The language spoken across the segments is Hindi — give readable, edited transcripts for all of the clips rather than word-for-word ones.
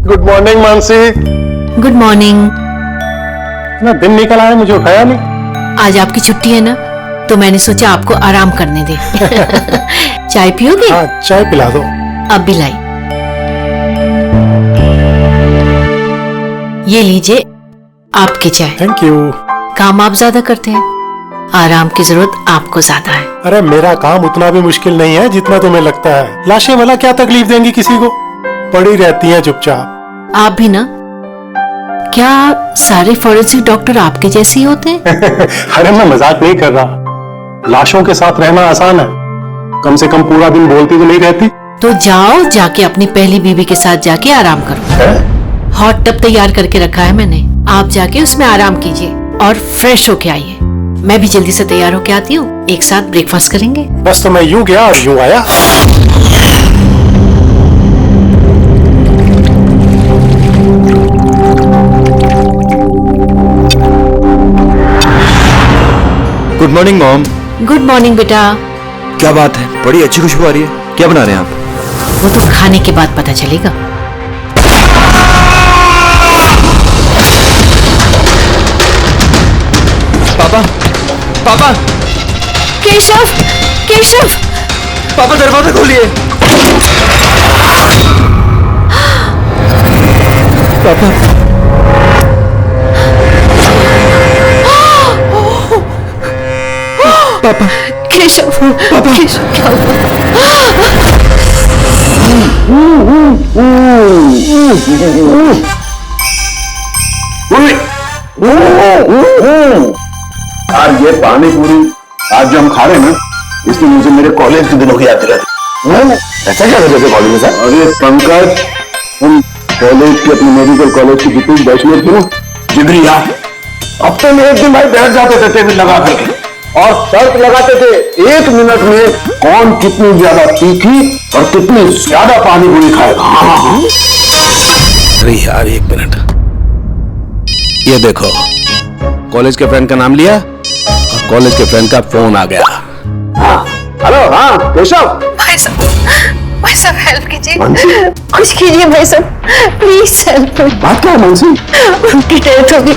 Good morning Mansi. Good morning. ना दिन निकल आया, मुझे उठाया नहीं। आज आपकी छुट्टी है ना, तो मैंने सोचा आपको आराम करने दे। चाय पियोगे? हाँ, चाय पिला दो। अब भी लाई। ये लीजिए आपकी चाय। Thank you. काम आप ज्यादा करते हैं, आराम की जरूरत आपको ज्यादा है। अरे मेरा काम उतना भी मुश्किल नहीं है जितना तुम्हें लगता है। लाशें भला क्या तकलीफ देंगी किसी को, पड़ी रहती हैं चुपचाप। आप भी ना? क्या सारे फॉरेंसिक डॉक्टर आपके जैसे ही होते हैं? अरे मैं मजाक नहीं कर रहा। लाशों के साथ रहना आसान है, कम से कम पूरा दिन बोलती तो नहीं रहती। तो जाओ, जाके अपनी पहली बीवी के साथ जाके आराम करो। हॉट टब तैयार करके रखा है मैंने, आप जाके उसमें आराम कीजिए और फ्रेश होके आइए। मैं भी जल्दी से तैयार होके आती हूँ, एक साथ ब्रेकफास्ट करेंगे। बस तो मैं यूं गया और यूं आया। Good morning mom. Good morning बेटा। क्या बात है, बड़ी अच्छी खुशबू आ रही है। क्या बना रहे हैं आप? वो तो खाने के बाद पता चलेगा। पापा, पापा, केशव, केशव, पापा दरवाजा खोलिए। पापा, पापा, केशव, पापा, केशव क्या हुआ? आज ये पानी पूरी आज जो हम खा रहे हैं ना, इसकी मुझे मेरे कॉलेज के दिनों की याद दिलाती। ऐसा क्या करते थे कॉलेज में सर? अरे पंकज, हम कॉलेज की अपनी मेडिकल कॉलेज की जितनी बैचलर थी ना, डिग्री याद, हफ्ते में एक दिन भाई बैठ जाते थे टेबल लगा करके और शर्त लगाते थे 1 मिनट में कौन कितनी ज्यादा तीखी और कितनी ज्यादा पानी पूरी खाएगा। अरे यार एक मिनट, ये देखो, कॉलेज के फ्रेंड का नाम लिया और कॉलेज के फ्रेंड का फोन आ गया। हाँ, हेलो, हाँ केशव। भाई साहब हेल्प कीजिए, कुछ कीजिए भाई साहब, प्लीज हेल्प। बात क्या है मानसी? उनकी डेथ हो गई।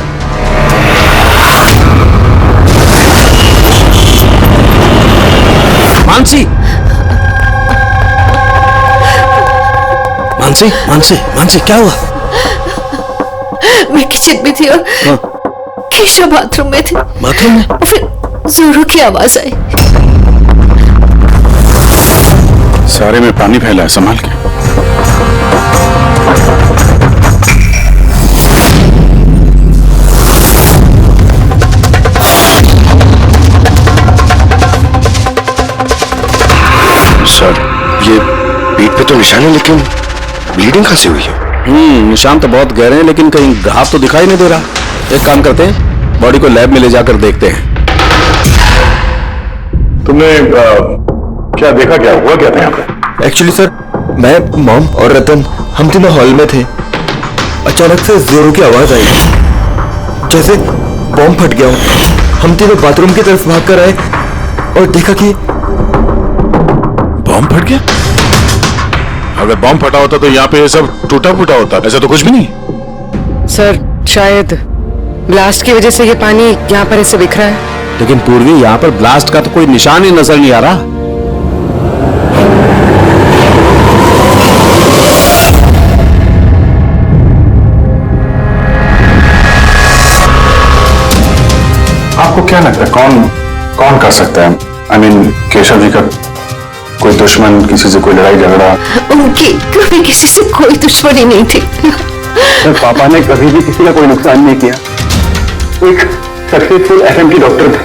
मानसी, मानसी, मानसी, मानसी, क्या हुआ? मैं किचन में थी और केशव बाथरूम में थे। बाथरूम में? और फिर जोरों की आवाज आई। सारे में पानी फैला है, संभाल के। सर, ये पीठ पे तो निशान है, लेकिन ब्लीडिंग कहाँ से हुई है? निशान तो बहुत गहरे हैं, लेकिन कहीं घाव तो दिखाई नहीं दे रहा। एक काम करते हैं, बॉडी को लैब में ले जाकर देखते हैं। तुमने क्या देखा, क्या हुआ, क्या था यहाँ पे? एक्चुअली सर, मैं, मॉम और रतन हम तीनों हॉल में थे। अचानक से जोरों की आवाज आई, जैसे बॉम्ब फट गया हो। हम तीनों बाथरूम की तरफ भाग कर आए और देखा कि बॉम्ब फट गया। अगर बॉम्ब फटा होता तो यहाँ पे ये सब टूटा फूटा होता, ऐसा तो कुछ भी नहीं। सर, शायद ब्लास्ट की वजह से ये पानी यहाँ पर ऐसे बिखरा है। लेकिन पूर्वी, यहाँ पर ब्लास्ट का तो कोई निशान ही नजर नहीं आ रहा। आपको क्या लगता है कौन कौन कर सकता है? आई मीन केशव जी का कोई दुश्मन, किसी से कोई लड़ाई झगड़ा? उनकी कभी किसी से कोई दुश्मनी नहीं थी। पापा ने कभी भी किसी का कोई नुकसान नहीं किया। एक सक्सेसफुल एफएमटी डॉक्टर थे,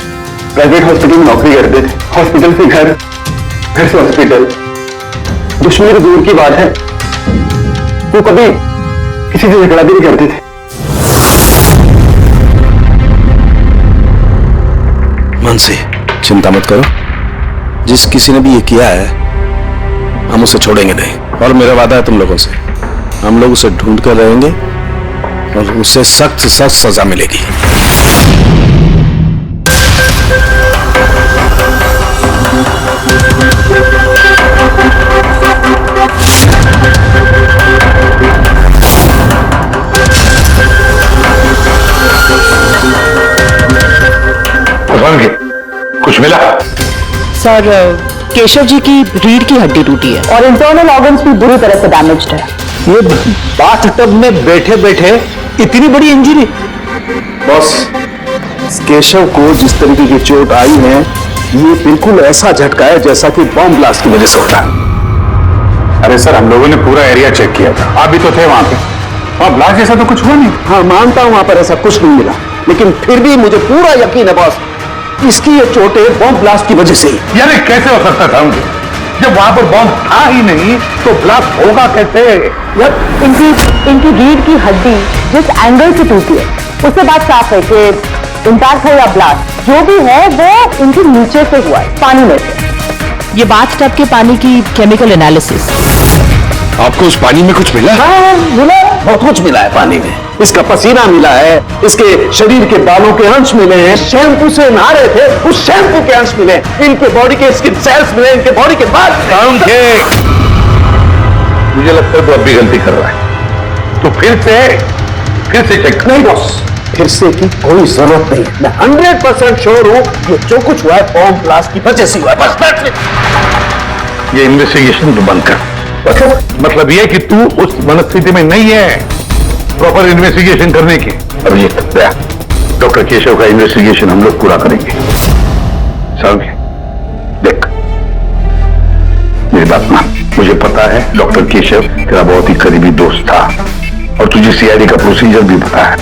प्राइवेट हॉस्पिटल में नौकरी करते थे। हॉस्पिटल से घर, घर से हॉस्पिटल। दुश्मनी तो दूर की बात है, वो कभी किसी से झगड़ा भी नहीं करते थे। मानसी, चिंता मत करो, जिस किसी ने भी ये किया है हम उसे छोड़ेंगे नहीं। और मेरा वादा है तुम लोगों से, हम लोग उसे ढूंढ कर रहेंगे और उसे सख्त से सख्त सजा मिलेगी। समझ कुछ मिला? सर केशव जी की रीढ़ की हड्डी टूटी है और इंटरनल ऑर्गन्स भी बुरी तरह से डैमेज्ड है। ये बाथटब में बैठे बैठे इतनी बड़ी इंजरी? बॉस, केशव को जिस तरीके की चोट आई है ये बिल्कुल ऐसा झटका है जैसा कि बॉम्ब ब्लास्ट की वजह से होता है। अरे सर, हम लोगों ने पूरा एरिया चेक किया था, आप भी तो थे वहां पे। वहां ब्लास्ट जैसा तो कुछ हुआ नहीं। हाँ मानता हूं वहां पर ऐसा कुछ नहीं मिला, लेकिन फिर भी मुझे पूरा यकीन है बॉस, इसकी ये चोटें बॉम्ब ब्लास्ट की वजह से ही। यार कैसे हो सकता था उनके? जब वहां पर बॉम्ब था ही नहीं तो ब्लास्ट होगा कैसे? यार इनकी रीढ़ की हड्डी जिस एंगल से टूटी है उससे बात साफ है कि इंपैक्ट हो या ब्लास्ट, जो भी है वो इनके नीचे से हुआ है, पानी में से। ये बाथटब के पानी की केमिकल एनालिसिस। आपको उस पानी में कुछ मिला? हाँ मिला, बहुत कुछ मिला है पानी में। इसका पसीना मिला है, इसके शरीर के बालों के अंश मिले हैं, शैम्पू से नहा रहे थे उस शैम्पू के अंश मिले, इनके बॉडी के स्किन सेल्स मिले, इनके बॉडी के बाद। मुझे लगता है तो अब भी गलती कर रहा है, तो फिर से चेक। नहीं बॉस, फिर से की कोई जरूरत नहीं, मैं 100% श्योर हूं ये जो कुछ हुआ है बॉम्ब ब्लास्ट की वजह से हुआ है, बस that's it। ये इन्वेस्टिगेशन तो बंद कर। मतलब ये कि तू उस मनस्थिति में नहीं है प्रॉपर इन्वेस्टिगेशन करने की। अब ये डॉक्टर केशव का इन्वेस्टिगेशन हम लोग पूरा करेंगे। समझे? देख मेरी बात मान, मुझे पता है डॉक्टर केशव तेरा बहुत ही करीबी दोस्त था और तुझे सीआईडी का प्रोसीजर भी पता है।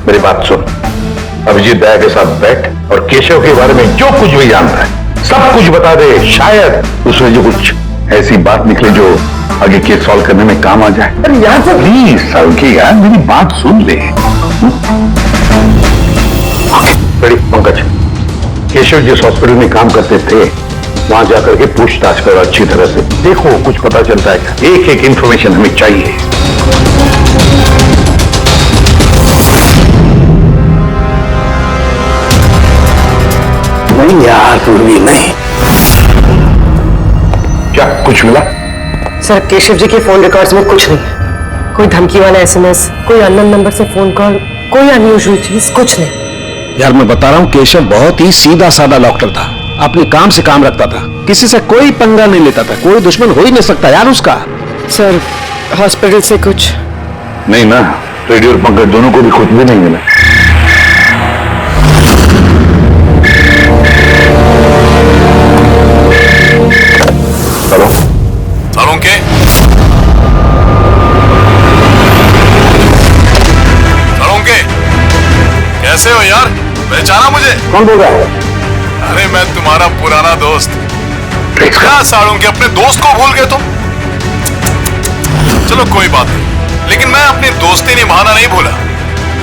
मेरी बात सुन, अभिजीत दया के साथ बैठ और केशव के बारे में जो कुछ भी जानता है सब कुछ बता दे। शायद उसमें जो कुछ ऐसी बात निकले जो आगे केस सॉल्व करने में काम आ जाए। अरे यार तो प्लीज सलके यार, मेरी बात सुन ले। बड़ी पंकज, केशव जिस हॉस्पिटल में काम करते थे वहां जाकर के पूछताछ करो अच्छी तरह से, देखो कुछ पता चलता है। एक एक इंफॉर्मेशन हमें चाहिए। नहीं यार पूर्वी नहीं। क्या कुछ मिला? सर केशव जी के फोन रिकॉर्ड्स में कुछ नहीं, कोई धमकी वाला एसएमएस, कोई अननोन नंबर से फोन कॉल, कोई अनयूजुअल चीज, कुछ नहीं। यार मैं बता रहा हूँ केशव बहुत ही सीधा साधा डॉक्टर था, अपने काम से काम रखता था, किसी से कोई पंगा नहीं लेता था, कोई दुश्मन हो ही नहीं सकता यार उसका। सर हॉस्पिटल से कुछ नहीं ना, रेडियो और पंकज दोनों को भी कुछ भी नहीं मिला। कैसे हो यार, पहचाना मुझे? कौन बोल रहा है? अरे मैं तुम्हारा पुराना दोस्त। क्या साळुंके, अपने दोस्त को भूल गए तुम? चलो कोई बात नहीं, लेकिन मैं अपनी दोस्ती निभाना नहीं भूला।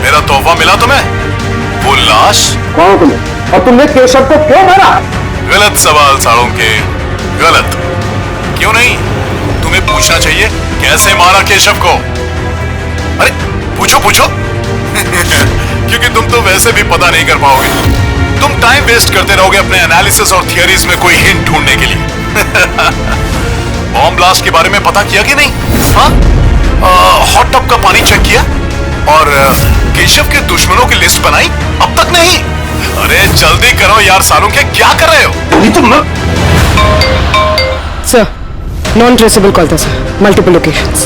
मेरा तोहफा मिला तुम्हें, वो लाश। कौन तुम्हें? और तुमने केशव को क्यों मारा? गलत सवाल साळुंके, गलत। क्यों नहीं, तुम्हें पूछना चाहिए कैसे मारा केशव को। अरे पूछो पूछो। क्योंकि तुम तो वैसे भी पता नहीं कर पाओगे, तुम टाइम वेस्ट करते रहोगे अपने एनालिसिस और थियरीज में कोई हिंट ढूंढने के लिए। बॉम्ब ब्लास्ट के बारे में पता किया कि नहीं? हाँ, हॉट टब का पानी चेक किया और केशव के दुश्मनों की लिस्ट बनाई? अब तक नहीं। अरे जल्दी करो यार साळुंके, क्या कर रहे हो? तुम सर नॉन ट्रेसेबल कॉल था सर, मल्टीपल लोकेशंस।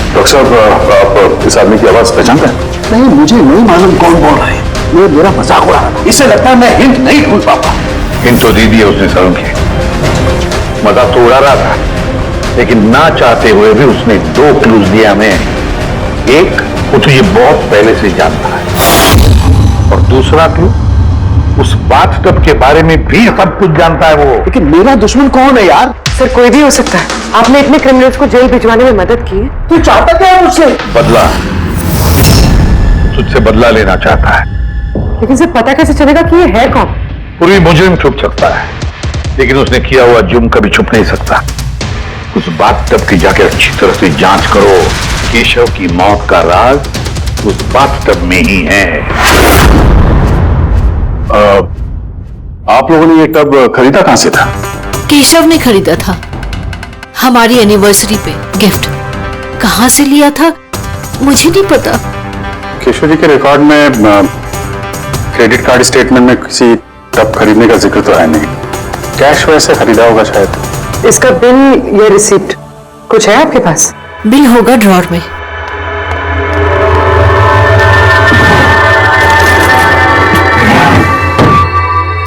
डॉक्टर साहब, आप इस आदमी की आवाज पहचानते हैं? नहीं, मुझे नहीं मालूम कौन बोल रहा है, ये मेरा मजाक उड़ा रहा था, इससे लगता है मैं हिंट नहीं ढूंढ पाऊंगा। हिंट तो दे दिया उसने साळुंके, मजाक तो उड़ा रहा था, लेकिन ना चाहते हुए भी उसने 2 क्लूज दिया हमें। एक, वो तुझे बहुत पहले से जानता है, और दूसरा क्लू, उस बाथटब के बारे में भी सब कुछ जानता है वो। लेकिन मेरा दुश्मन कौन है यार? सर कोई भी हो सकता है, आपने इतने क्रिमिनल्स को जेल भिजवाने में मदद की है। तू चाहता क्या है मुझसे? बदला, तुझसे बदला लेना चाहता है। लेकिन सर पता कैसे चलेगा कि ये है कौन? पूरी मुजरिम छुप सकता है, लेकिन उसने किया हुआ जुर्म कभी छुप नहीं सकता। उस बाथटब की जाके अच्छी तरह से जांच करो, केशव की मौत का राज उस बाथटब में ही है। आप लोगों ने ये टब खरीदा कहां से था? केशव ने खरीदा था, हमारी एनिवर्सरी पे गिफ्ट। कहां से लिया था मुझे नहीं पता। केशव जी के रिकॉर्ड में क्रेडिट कार्ड स्टेटमेंट में किसी टब खरीदने का जिक्र तो है नहीं। कैश वैसे खरीदा होगा शायद। इसका बिल या रिसिप्ट कुछ है आपके पास? बिल होगा ड्रॉर में।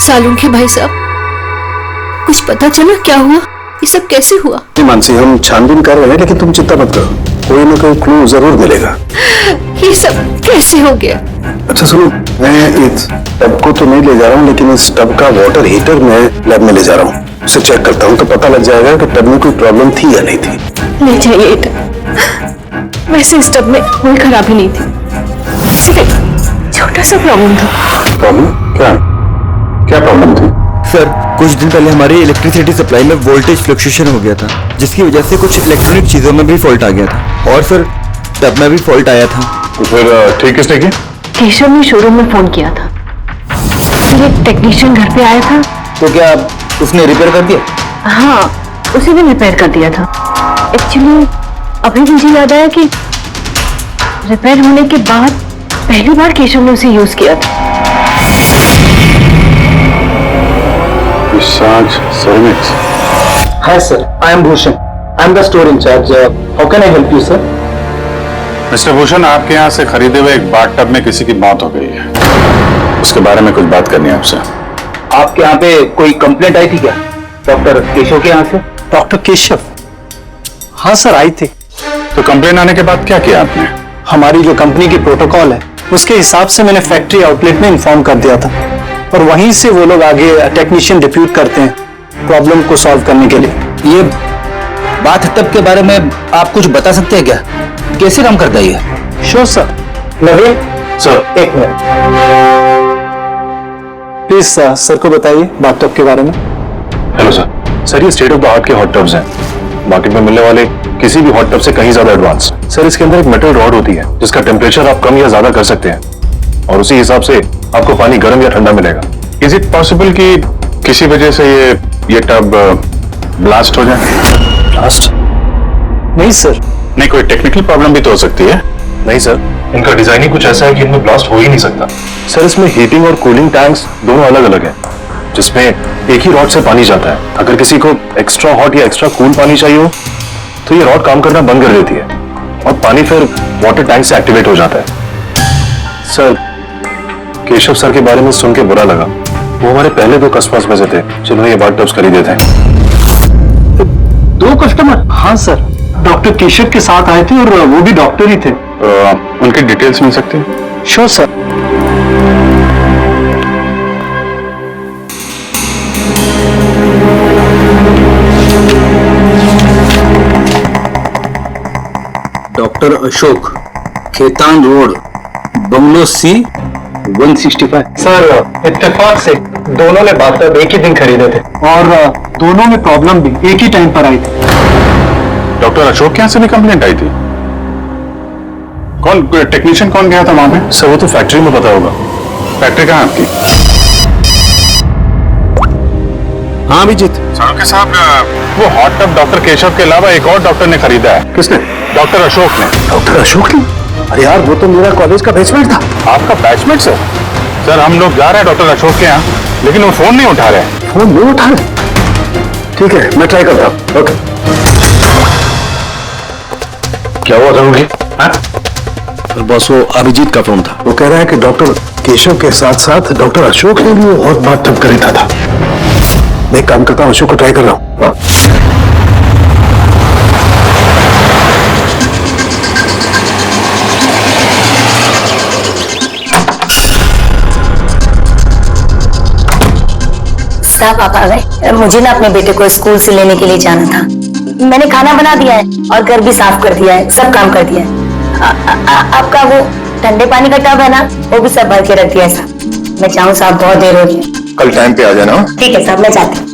सालुंखे भाई साहब, कुछ पता चला क्या हुआ? ये सब कैसे हुआ? नहीं मानसी, हम छानबीन कर रहे हैं, लेकिन तुम चिंता मत करो, कोई ना कोई क्लू जरूर मिलेगा। ये सब कैसे हो गया? अच्छा सुनो, मैं इस टब को तो नहीं ले जा रहा हूँ, लेकिन इस टब का वाटर हीटर मैं लैब में ले जा रहा हूँ। उसे चेक करता हूँ तो पता लग जाएगा कि टब में कोई प्रॉब्लम थी या नहीं थी। ले जाइए ये टब। वैसे इस टब में कोई खराबी नहीं थी, सिर्फ छोटा सा प्रॉब्लम था। प्रॉब्लम क्या? क्या प्रॉब्लम थी? सर, कुछ दिन पहले हमारी इलेक्ट्रिसिटी सप्लाई में वोल्टेज फ्लक्चुएशन हो गया था, जिसकी वजह से कुछ इलेक्ट्रॉनिक चीजों में भी फॉल्ट आ गया था। और सर, टब में भी फॉल्ट आया था। तो फिर ठीक किसने की? केशव ने शोरूम में फोन किया था, फिर एक टेक्नीशियन घर पे आया था। तो क्या उसने रिपेयर कर दिया? हाँ, उसी ने रिपेयर कर दिया था। एक्चुअली अभी मुझे याद आया कि रिपेयर होने के बाद पहली बार केशव ने उसे यूज किया था। विशाज ceramics. Hi sir, I am Bhushan. I am the store in charge. How can I help you, sir? Mister Bhushan, आपके यहाँ से खरीदे हुए एक बाथ टब में किसी की मौत हो गई है। उसके बारे में कुछ बात करनी है आपसे। आपके यहाँ पे कोई कंप्लेंट आई थी क्या? डॉक्टर केशव के यहाँ से? डॉक्टर केशव? हाँ सर, आई थी। तो कंप्लेन आने के बाद क्या किया आपने? हमारी जो कंपनी की प्रोटोकॉल है उसके हिसाब से मैंने फैक्ट्री आउटलेट में इन्फॉर्म कर दिया था, और वहीं से वो लोग आगे टेक्नीशियन डिप्यूट करते हैं प्रॉब्लम को सॉल्व करने के लिए। ये बाथ टब के बारे में आप कुछ बता सकते हैं क्या? कैसे काम करता है ये? Sure sir. नवीन सर, एक मिनट प्लीज सर को बताइए बाथ टब के बारे में। Hello sir. सर, ये स्टेट ऑफ द आर्ट के हॉट टब्स हैं। मार्केट में मिलने वाले किसी भी हॉट टब से कहीं ज्यादा एडवांस। सर, इसके अंदर एक मेटल रॉड होती है जिसका टेम्परेचर आप कम या ज्यादा कर सकते हैं, और उसी हिसाब से आपको पानी गर्म या ठंडा मिलेगा। इज इट पॉसिबल कि किसी वजह से ये टब ब्लास्ट हो जाए? ब्लास्ट? नहीं सर। नहीं, कोई टेक्निकल प्रॉब्लम भी तो हो सकती है। नहीं सर, इनका डिजाइन ही कुछ ऐसा है कि इनमें ब्लास्ट हो ही नहीं सकता। सर, इसमें हीटिंग और कूलिंग टैंक्स दोनों अलग अलग हैं, जिसमें एक ही रॉड से पानी जाता है। अगर किसी को एक्स्ट्रा हॉट या एक्स्ट्रा कूल पानी चाहिए हो तो ये रॉड काम करना बंद कर देती है और पानी फिर वाटर टैंक से एक्टिवेट हो जाता है। सर, केशव सर के बारे में सुन के बुरा लगा। वो हमारे पहले 2 कस्टमर्स में से थे जिन्होंने ये बाथ टब्स खरीदे थे। 2 कस्टमर? हाँ सर, डॉक्टर केशव के साथ आए थे और वो भी डॉक्टर ही थे। उनकी डिटेल्स मिल सकती है? Sure sir. Doctor Ashok, Khetan road, bungalow C 165। Sir, इत्तेफाक से दोनों ने बाथ टब एक ही दिन खरीदे थे, और दोनों में प्रॉब्लम भी एक ही टाइम पर आई थी। डॉक्टर अशोक के यहाँ से भी कंप्लेंट आई थी? कौन टेक्नीशियन कौन गया था वहां पे? सर, वो तो फैक्ट्री में पता होगा। फैक्ट्री कहाँ है आपकी? हाँ अभिजीत। सालुंखे साहब, वो हॉट टब डॉक्टर केशव के अलावा एक और डॉक्टर ने खरीदा है। किसने? डॉक्टर अशोक ने। डॉक्टर अशोक ने? अरे यार, वो तो मेरा कॉलेज का बैचमेट था। आपका बैचमेट? सर, सर हम लोग जा रहे हैं डॉक्टर अशोक के यहाँ, लेकिन वो फोन नहीं उठा रहे। फोन नहीं उठा रहे? ठीक है, मैं ट्राई करता हूँ। ओके। क्या हुआ सालुंखे? बस वो अभिजीत का फोन था। वो कह रहा है कि डॉक्टर केशव के साथ साथ डॉक्टर अशोक ने भी वो और बात टब खरीदा था। मैं एक काम करता हूँ, अशोक को ट्राई कर रहा हूँ। साहब आप आ गए? मुझे ना अपने बेटे को स्कूल से लेने के लिए जाना था। मैंने खाना बना दिया है और घर भी साफ कर दिया है, सब काम कर दिया है। आपका वो ठंडे पानी का टब है ना, वो भी सब भर के रख दिया है साहब। मैं चाहूँ साहब, बहुत देर हो रही है। कल टाइम पे आ जाना। ठीक है साहब, मैं जाती हूँ।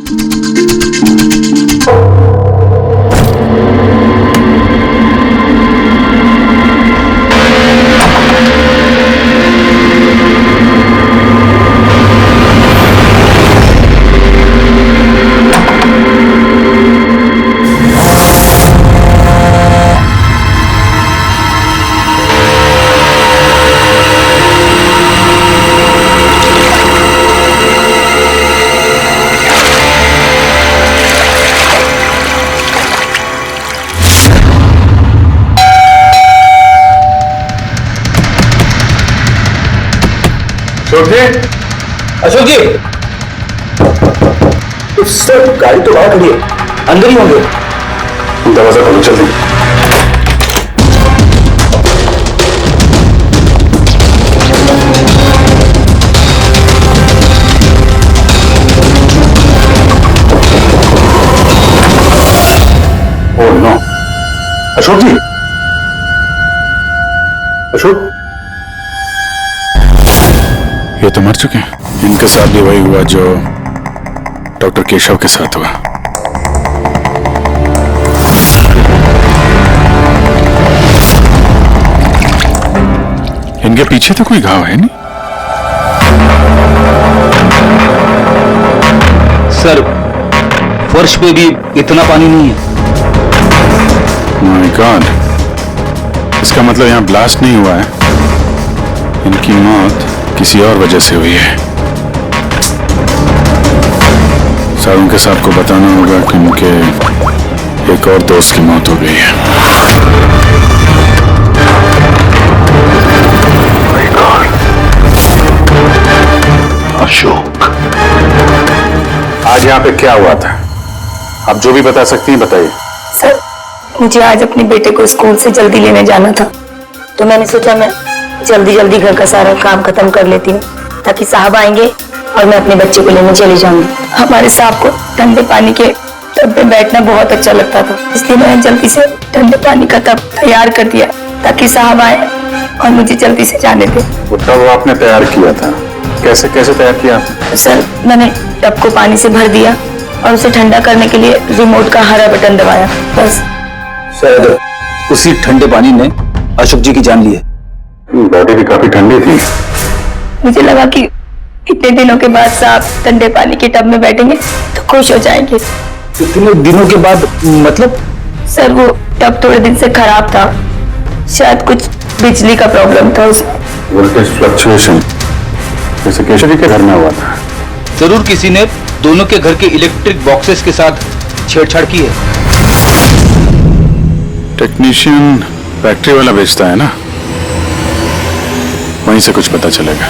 अशोक जी, अशोक जी, सर गाड़ी तो बाहर खड़ी है, अंदर ही होंगे। दरवाजा खोलो जल्दी। ओह नो, अशोक जी, अशोक, ये तो मर चुके हैं। इनके साथ भी वही हुआ जो डॉक्टर केशव के साथ हुआ। इनके पीछे तो कोई घाव है नहीं। सर फर्श पे भी इतना पानी नहीं है। माय गॉड, इसका मतलब यहाँ ब्लास्ट नहीं हुआ है, इनकी मौत किसी और वजह से हुई है। सारुण के साहब को बताना होगा कि उनके एक और दोस्त की मौत हो गई है। अशोक, आज यहाँ पे क्या हुआ था? आप जो भी बता सकती हैं बताइए। सर मुझे आज अपने बेटे को स्कूल से जल्दी लेने जाना था, तो मैंने सोचा मैं जल्दी जल्दी घर का सारा काम खत्म कर लेती हूँ ताकि साहब आएंगे और मैं अपने बच्चे को लेने चली जाऊंगी। हमारे साहब को ठंडे पानी के टब में बैठना बहुत अच्छा लगता था, इसलिए मैंने जल्दी से ठंडे पानी का टब तैयार कर दिया ताकि साहब आए और मुझे जल्दी से जाने दे। वो टब आपने तैयार किया था, कैसे कैसे तैयार किया? सर मैंने टब को पानी से भर दिया और उसे ठंडा करने के लिए रिमोट का हरा बटन दबाया, बस। सर उसी ठंडे पानी ने अशोक जी की जान ली है। बॉडी भी काफी ठंडी थी। मुझे लगा कि इतने दिनों के बाद साहब ठंडे पानी के टब में बैठेंगे तो खुश हो जाएंगे। इतने दिनों के बाद मतलब? सर वो टब थोड़े दिन से खराब था, शायद कुछ बिजली का प्रॉब्लम था उसमें। वोल्टेज फ्लक्चुएशन जैसे केशव जी के घर में हुआ था। जरूर किसी ने दोनों के घर के इलेक्ट्रिक बॉक्सेस के साथ छेड़छाड़ की है। टेक्नीशियन फैक्ट्री वाला बेचता है ना, वहीं से कुछ पता चलेगा।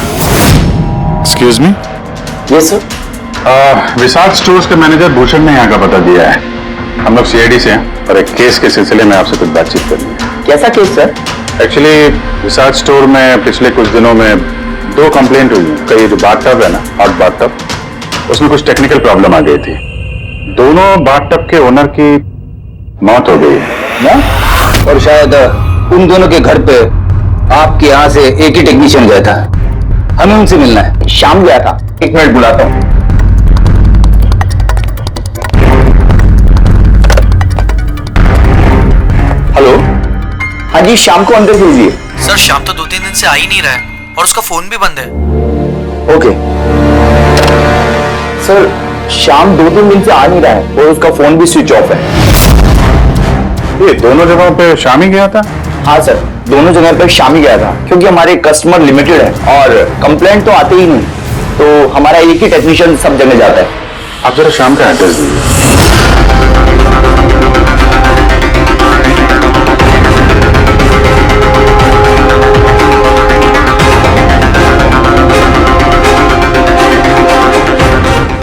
Excuse me. Yes sir. Vishal stores के मैनेजर भूषण ने यहाँ का पता दिया है। हम लोग सीआईडी से हैं और एक केस के सिलसिले में आपसे कुछ बातचीत करनी है। कैसा केस सर? एक्चुअली विशाल स्टोर में पिछले कुछ दिनों में 2 कंप्लेंट हुई है। कई जो बाथटब है ना, हॉट बाथटब, उसमें कुछ टेक्निकल प्रॉब्लम आ गई थी। दोनों बाथटब के ओनर की मौत हो गई है ना? और शायद उन दोनों के घर पे आपके यहाँ से एक ही टेक्नीशियन गया था। हमें उनसे मिलना है। शाम गया था। 1 मिनट बुलाता हूँ। हेलो, हाँ जी, शाम को अंदर भेजिए। सर शाम तो 2-3 दिन से आ ही नहीं रहा है और उसका फोन भी बंद है। ओके सर, शाम 2-3 दिन से आ नहीं रहा है और उसका फोन भी स्विच ऑफ है। ये दोनों जगहों पे शाम ही गया था? हाँ सर, दोनों जगह पर शाम ही गया था क्योंकि हमारे कस्टमर लिमिटेड है और कंप्लेंट तो आते ही नहीं, तो हमारा एक ही टेक्नीशियन सब जगह जाता है। आप जरा शाम का एड्रेस दीजिए।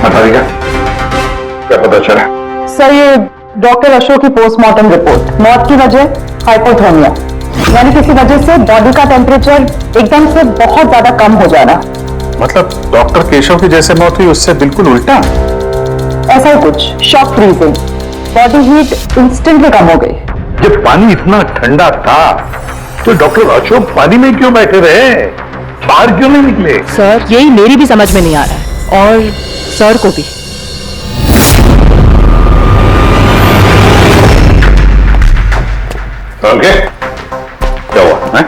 बताइएगा क्या पता चला? सर ये डॉक्टर अशोक की पोस्टमार्टम रिपोर्ट, मौत की वजह हाइपोथर्मिया, यानी किसी वजह से बॉडी का टेम्परेचर एकदम से बहुत ज्यादा कम हो जाना। मतलब डॉक्टर केशव की जैसे मौत हुई उससे बिल्कुल उल्टा? ऐसा ही कुछ, shock freezing, body heat instantly कम हो गई। जब पानी इतना ठंडा था तो डॉक्टर अशोक पानी में क्यों बैठे रहे, बाहर क्यों नहीं निकले? सर यही मेरी भी समझ में नहीं आ रहा है और सर को भी। ओके, क्या हुआ है?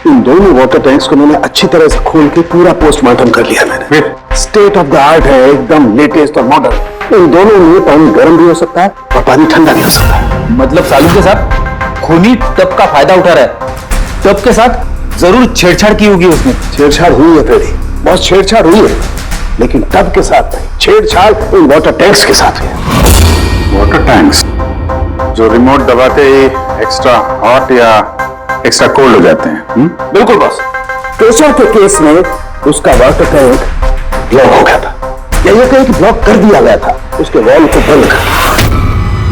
इन दोनों वाटर टैंक्स को मैंने अच्छी तरह से खोल के पूरा पोस्टमार्टम कर लिया मैंने। स्टेट ऑफ द आर्ट है, एकदम लेटेस्ट और मॉडर्न। इन दोनों में पानी गर्म भी हो सकता है और पानी ठंडा भी हो सकता है। मतलब सालू के साथ खूनी टब का फायदा उठा रहा है। टब के साथ जरूर छेड़छाड़ की होगी उसने। छेड़छाड़ हुई है फ्रेडी, बहुत छेड़छाड़ हुई है, लेकिन टब के साथ नहीं, छेड़छाड़ इन वाटर टैंक्स के साथ है। वाटर टैंक्स जो रिमोट दबाते ही एक्स्ट्रा हॉट या एक्स्ट्रा कोल्ड हो जाते हैं। बिल्कुल बॉस। केशव के केस में उसका वाटर टैंक ब्लॉक हो गया था, या ये कहीं कि ब्लॉक कर दिया गया था, उसके वॉल को बंद कर,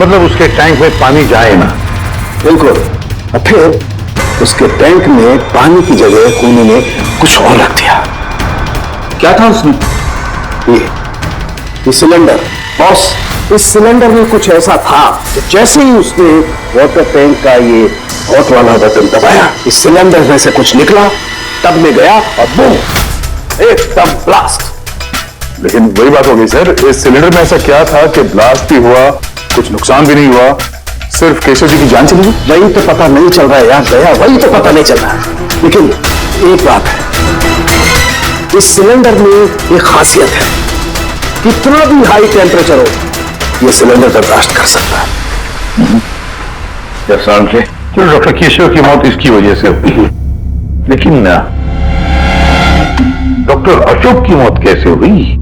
मतलब उसके टैंक में पानी जाए ना। बिल्कुल। और फिर उसके टैंक में पानी की जगह कोने में कुछ और रख दिया। क्या था उसमें? ये सिलेंडर। बॉस, इस सिलेंडर में कुछ ऐसा था कि जैसे ही उसने वाटर टैंक का ये हॉट वाला बटन दबाया, इस सिलेंडर में से कुछ निकला, टब में गया और बूम, एकदम ब्लास्ट। लेकिन वही बात हो गई सर, इस सिलेंडर में ऐसा क्या था कि ब्लास्ट भी हुआ, कुछ नुकसान भी नहीं हुआ, सिर्फ केशव जी की जान चली गई? वही तो पता नहीं चल रहा है यार गया, वही तो पता नहीं चल रहा है। लेकिन एक बात है, इस सिलेंडर में एक खासियत है, कितना भी हाई टेम्परेचर हो ये सिलेंडर बर्दाश्त कर सकता है। चलो डॉक्टर केशव की मौत इसकी वजह से हुई, लेकिन डॉक्टर अशोक की मौत कैसे हुई?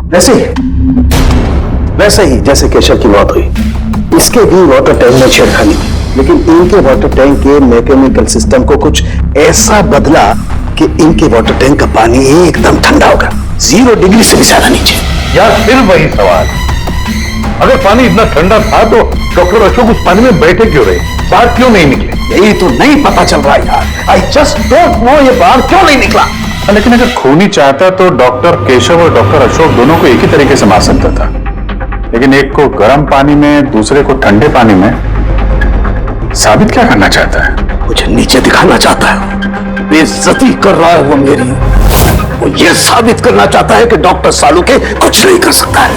वैसे ही जैसे केशव की मौत हुई, इसके भी वाटर टैंक में छेड़खानी की, लेकिन इनके वाटर टैंक के मैकेनिकल सिस्टम को कुछ ऐसा बदला कि इनके वाटर टैंक का पानी एकदम ठंडा होगा, 0 डिग्री से भी ज्यादा नीचे। यार फिर वही सवाल, अगर पानी इतना ठंडा था तो डॉक्टर अशोक उस पानी में बैठे क्यों रहे, बाहर क्यों नहीं निकले? यही तो नहीं पता चल रहा यार, आई जस्ट डोंट नो ये बाहर क्यों नहीं निकला। लेकिन अगर खून ही चाहता तो डॉक्टर केशव और डॉक्टर अशोक दोनों को एक ही तरीके से मार सकता था, लेकिन एक को गर्म पानी में, दूसरे को ठंडे पानी में। साबित क्या करना चाहता है? मुझे नीचे दिखाना चाहता है, बेइज्जती कर रहा है वो मेरी। वो ये साबित करना चाहता है कि डॉक्टर सालू के कुछ नहीं कर सकता है।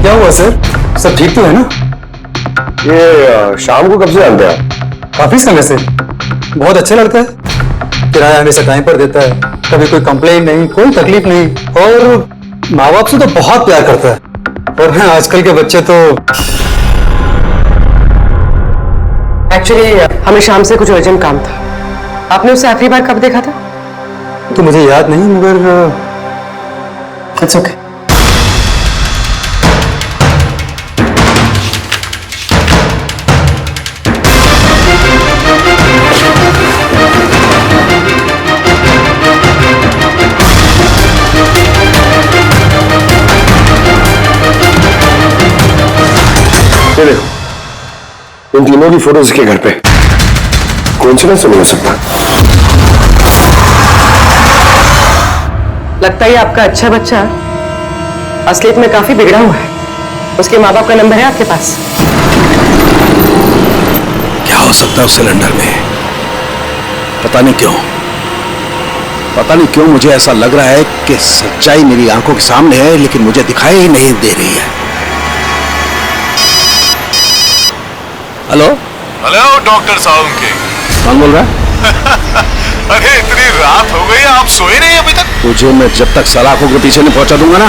क्या हुआ सर? सब ठीक तो है ना? ये शाम को कब से जानते हैं आप? काफी समय से। बहुत अच्छा लड़का है, किराया हमेशा टाइम पर देता है, कभी कोई कंप्लेंट नहीं, कोई तकलीफ नहीं, और माँ बाप से तो बहुत प्यार करता है। और हाँ, आजकल के बच्चे तो एक्चुअली हमें शाम से कुछ अर्जेंट काम था। आपने उसे आखिरी बार कब देखा था? तो मुझे याद नहीं, मगर इट्स ओके। इन तीनों की फोटोज के घर पे कोइंसिडेंस नहीं हो सकता। लगता है आपका अच्छा बच्चा असलियत में काफी बिगड़ा हुआ है। उसके माँ बाप का नंबर है आपके पास? क्या हो सकता है उस सिलेंडर में? पता नहीं क्यों मुझे ऐसा लग रहा है कि सच्चाई मेरी आंखों के सामने है, लेकिन मुझे दिखाई ही नहीं दे रही है। Hello doctor Salunke. कौन बोल रहा है? अरे इतनी रात हो गई, आप सोए नहीं अभी तक? तुझे मैं जब तक सलाखों के पीछे नहीं पहुंचा दूंगा ना,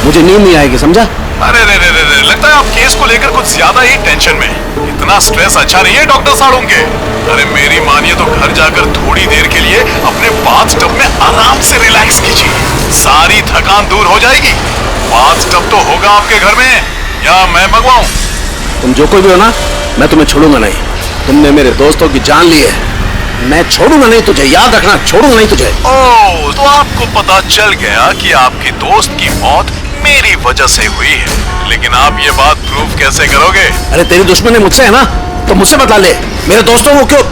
मुझे नींद नहीं आएगी, समझा? अरे रे, लगता है आप केस को लेकर कुछ ज्यादा ही टेंशन में। इतना स्ट्रेस अच्छा नहीं है डॉक्टर सालुंके। अरे मेरी मानिए तो घर जाकर थोड़ी देर के लिए अपने बाथटब में आराम से रिलैक्स कीजिए, सारी थकान दूर हो जाएगी। बाथटब तो होगा आपके घर में, या मैं मंगवाऊं? तुम जो कोई भी हो ना, मैं तुम्हें छोड़ूंगा नहीं। तुमने मेरे दोस्तों की जान ली है, मैं छोड़ूंगा नहीं तुझे, याद रखना, छोड़ूंगा नहीं तुझे। ओह, तो आपको पता चल गया कि आपकी दोस्त की मौत मेरी वजह से हुई है, लेकिन आप ये बात प्रूव कैसे करोगे? अरे तेरी दुश्मनी मुझसे है ना, तो मुझसे बता ले। मेरे दोस्तों को क्यों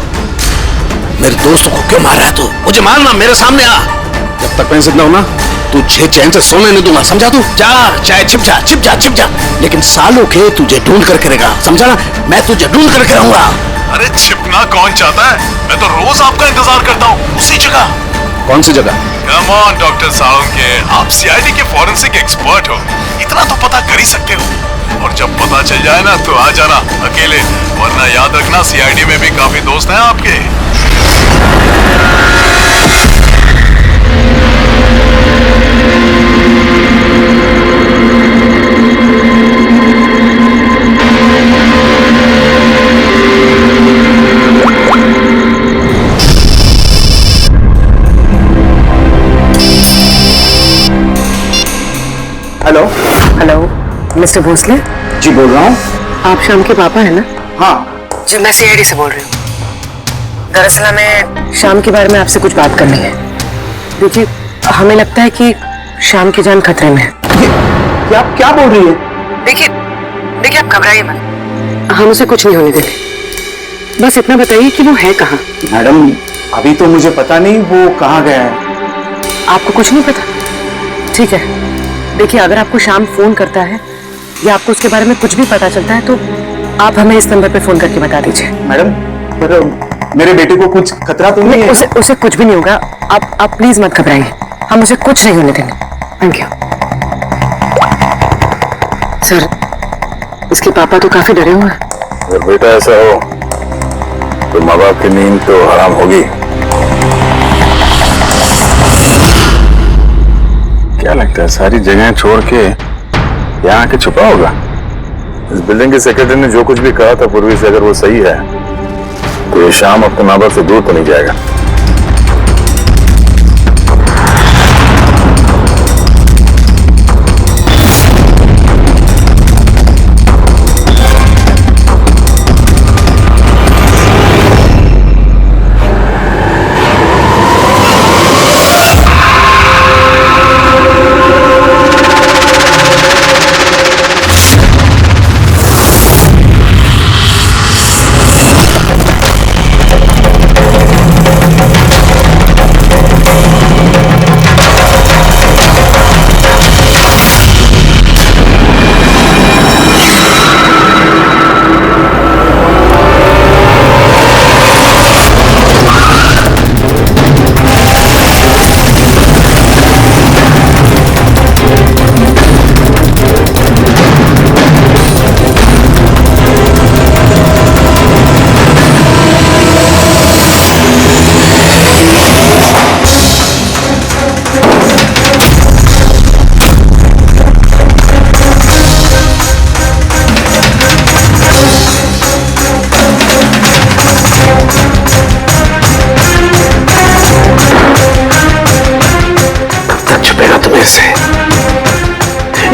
मार रहा है तू? मुझे मारना, मेरे सामने आ। जब तक मैं जिंदा हूं ना, तुझे चैन से सोने नहीं दूंगा, समझा? तू जा, चाहे छिप जा, लेकिन सालों के तुझे ढूंढ करके रहेगा, समझा ना? मैं तुझे ढूंढ करके रहूंगा। अरे छिपना कौन चाहता है? मैं तो रोज आपका इंतजार करता हूँ, उसी जगह। कौन सी जगह? कम ऑन डॉक्टर सालुंके, आप सीआईडी के फॉरेंसिक एक्सपर्ट हो, इतना तो पता कर ही सकते हो। और जब पता चल जाए ना तो आ जाना अकेले, वरना याद रखना सीआईडी में भी काफी दोस्त हैं आपके। हेलो, मिस्टर भोसले, जी बोल रहा हूँ। आप शाम के पापा है ना? हाँ जी, मैं सीआईडी से बोल रही हूँ। दरअसल हमें शाम के बारे में आपसे कुछ बात करनी है। देखिए, हमें लगता है कि शाम की जान खतरे में है। क्या आप क्या बोल रही है? देखिए आप घबराइए मत, हम उसे कुछ नहीं होने देंगे। बस इतना बताइए कि वो है कहाँ? मैडम अभी तो मुझे पता नहीं वो कहाँ गया है। आपको कुछ नहीं पता? ठीक है, देखिए अगर आपको शाम फोन करता है या आपको उसके बारे में कुछ भी पता चलता है तो आप हमें इस नंबर पे फोन करके बता दीजिए। मैडम पर मेरे बेटे को कुछ खतरा तो नहीं है? उसे कुछ भी नहीं होगा। आप प्लीज मत घबराइए, हम उसे कुछ नहीं होने देंगे। Thank you sir. इसके पापा तो काफी डरे हुए हैं। अगर बेटा ऐसा हो तो माँ बाप की नींद तो हराम होगी। क्या लगता है सारी जगह छोड़ के यहाँ आके छुपा होगा? इस बिल्डिंग के सेक्रेटरी ने जो कुछ भी कहा था पूर्वी से, अगर वो सही है तो ये शाम अपने माँ बाप से दूर तो नहीं जाएगा।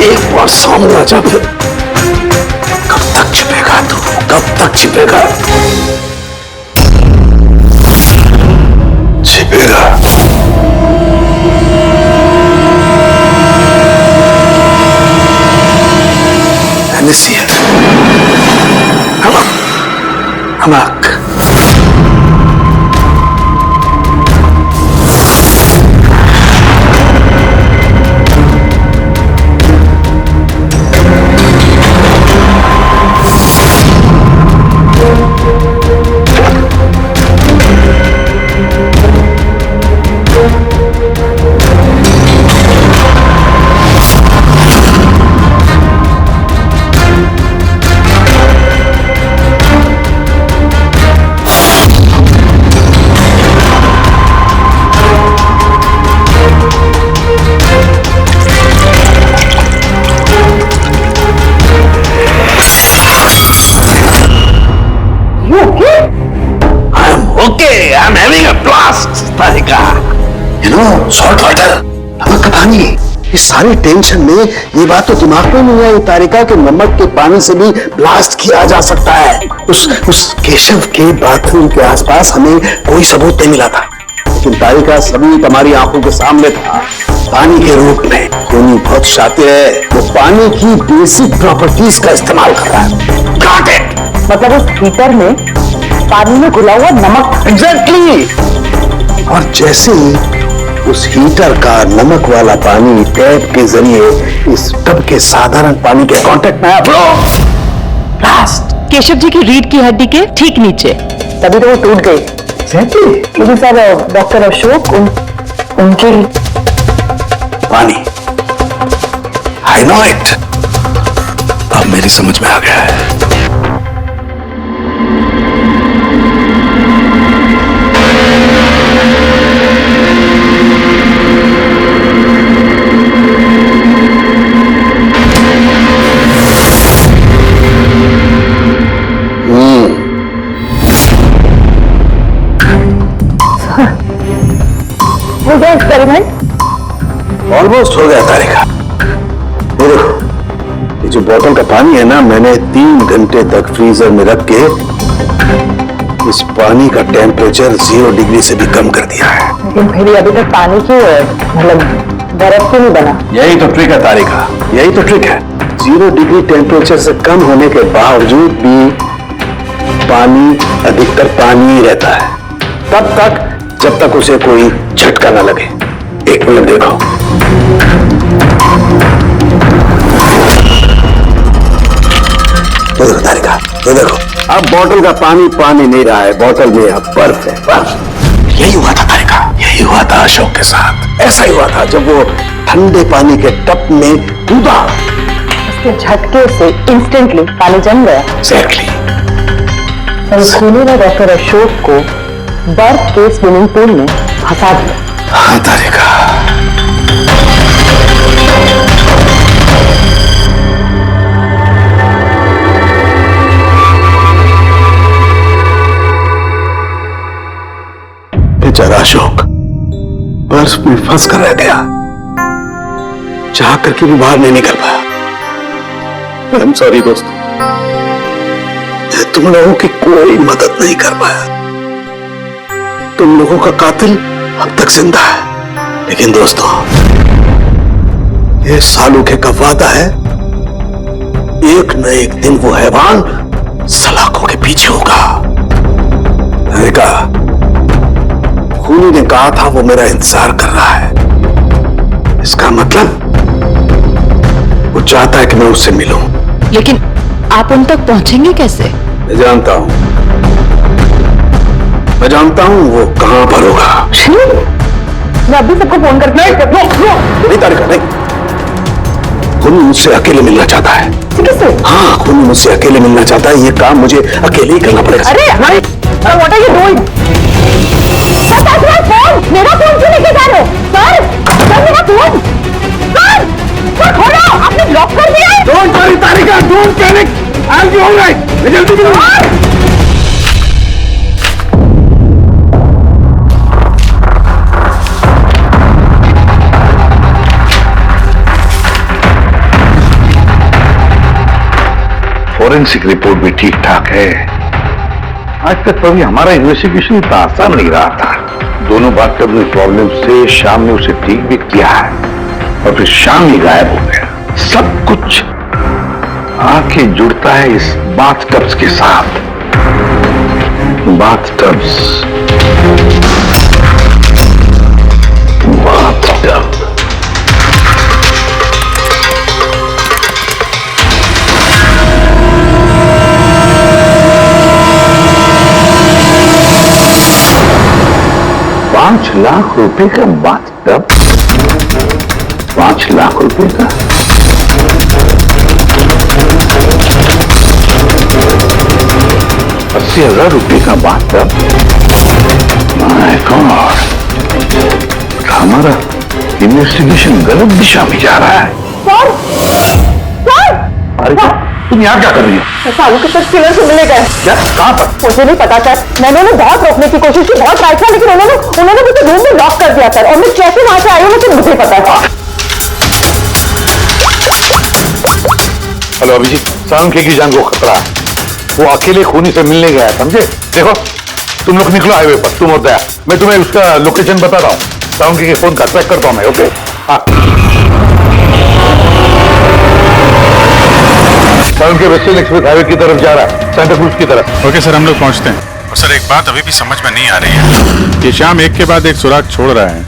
एक बार सामने आ जा, फिर कब तक छिपेगा तू? कब तक छिपेगा? छिपेगा। हमक I'm having a blast, Tarika. You know, salt water, नमक का पानी। इस सारी टेंशन में ये बात तो दिमाग में नहीं आई तारिका कि नमक के पानी से भी ब्लास्ट किया जा सकता है। उस केशव के बाथरूम के आसपास हमें कोई सबूत नहीं मिला था, लेकिन तारिका सबूत हमारी आंखों के सामने था, पानी के रूप में। खूनी बहुत शातिर है, वो पानी की बेसिक प्रॉपर्टीज का इस्तेमाल कर रहा है। Got it? मतलब उस हीटर में पानी में घुला हुआ नमक। एग्जैक्टली। और जैसे ही उस हीटर का नमक वाला पानी टैप के जरिए इस टब के साधारण पानी के कांटेक्ट में आया, ब्लास्ट। केशव जी की रीढ़ की हड्डी के ठीक नीचे, तभी तो वो टूट गई। एग्जैक्टली। लेकिन सर डॉक्टर अशोक उनके पानी, आई नो इट। अब मेरी समझ में आ गया है। हो गया एक्सपेरिमेंट? ऑलमोस्ट हो गया तारिका। ये देखो, जो बोतल का पानी है ना, मैंने 3 घंटे तक फ्रीजर में रख के इस पानी का टेम्परेचर 0 डिग्री से भी कम कर दिया है। लेकिन फिर ये अभी तक पानी क्यों है? मतलब बर्फ क्यों नहीं बना? यही तो ट्रिक है तारिका, यही तो ट्रिक है। 0 डिग्री टेम्परेचर से कम होने के बावजूद भी पानी अधिकतर पानी ही रहता है, तब तक जब तक उसे कोई झटका ना लगे। 1 मिनट देखो, तो देखो तारिका, तो देखो, अब बोतल का पानी पानी नहीं रहा है, बोतल में अब बर्फ है, बर्फ। यही हुआ था तारिका, यही हुआ था अशोक के साथ। ऐसा ही हुआ था जब वो ठंडे पानी के टप में कूदा, उसके झटके से इंस्टेंटली पानी जम गया। एग्जैक्टली। और खूनी ने डॉक्टर अशोक को बर्फ के स्विमिंग पूल में फंसा दिया। हाँ तारिका, बेचारा अशोक बर्फ में फंस कर रह गया, चाह करके भी बाहर नहीं निकल पाया। आई एम सॉरी दोस्तों, तुम लोगों की कोई मदद नहीं कर पाया। तुम लोगों का कातिल अब तक जिंदा है, लेकिन दोस्तों ये सालूके का वादा है, एक न एक दिन वो हैवान सलाखों के पीछे होगा। देखा, खूनी ने कहा था वो मेरा इंतजार कर रहा है, इसका मतलब वो चाहता है कि मैं उससे मिलूं। लेकिन आप उन तक पहुंचेंगे कैसे? मैं जानता हूं, मैं जानता हूं वो कहां पर होगा। मैं अभी सबको फोन करके नहीं तारिका, नहीं। खूनी मुझसे अकेले मिलना चाहता है। किससे? हाँ, खूनी मुझसे अकेले मिलना चाहता है, ये काम मुझे अकेले ही करना पड़ेगा। अरे नहीं, what are you doing? Phone, मेरा फोन क्यों लेके जा रहे हो? सर, मेरा फोन, सर खोलो, आपने ब्लॉक कर दिया है। Don't worry Tarika, don't panic, I will be alright. मैं जल्दी मिलूंगा। फॉरेंसिक रिपोर्ट भी ठीक ठाक है। आज तक कभी हमारा इन्वेस्टिगेशन इतना आसान नहीं रहा था। दोनों बात करने प्रॉब्लम से शाम ने उसे ठीक भी किया है और फिर शाम ही गायब हो गया। सब कुछ आके जुड़ता है इस बाथटब्स के साथ। बाथटब्स, बाथटब। ₹5,00,000 का बाथटब, 5 लाख रुपए का। ₹80,000 का बाथटब। माय गॉड, हमारा इन्वेस्टिगेशन गलत दिशा में जा रहा है। अरे तुम यहाँ क्या कर रही हो? सालू के साथ किलर से मिले गए। क्या? कहाँ पर? मुझे नहीं पता सर, मैंने उन्हें बहुत रोकने की कोशिश की, बहुत ट्राई किया, लेकिन उन्होंने मुझे रूम में लॉक कर दिया सर, और मैं कैसे वहां से आई हूँ मुझे पता था। हेलो अभिजीत, सालुंके की जान को खतरा है। वो अकेले खूनी से मिलने गया है, समझे? देखो तुम लोग निकलो हाईवे पर, तुम और दया, मैं तुम्हें उसका लोकेशन बता रहा हूँ। सालुंके के फोन का ट्रैक करता हूँ मैं। ओके हाँ, सालुंके वेस्टर्न एक्सप्रेस हाईवे की तरफ जा रहा है, सेंटा क्रूज की तरफ। ओके सर, हम लोग पहुंचते हैं। और सर एक बात अभी भी समझ में नहीं आ रही है, ये शाम एक के बाद एक सुराग छोड़ रहा है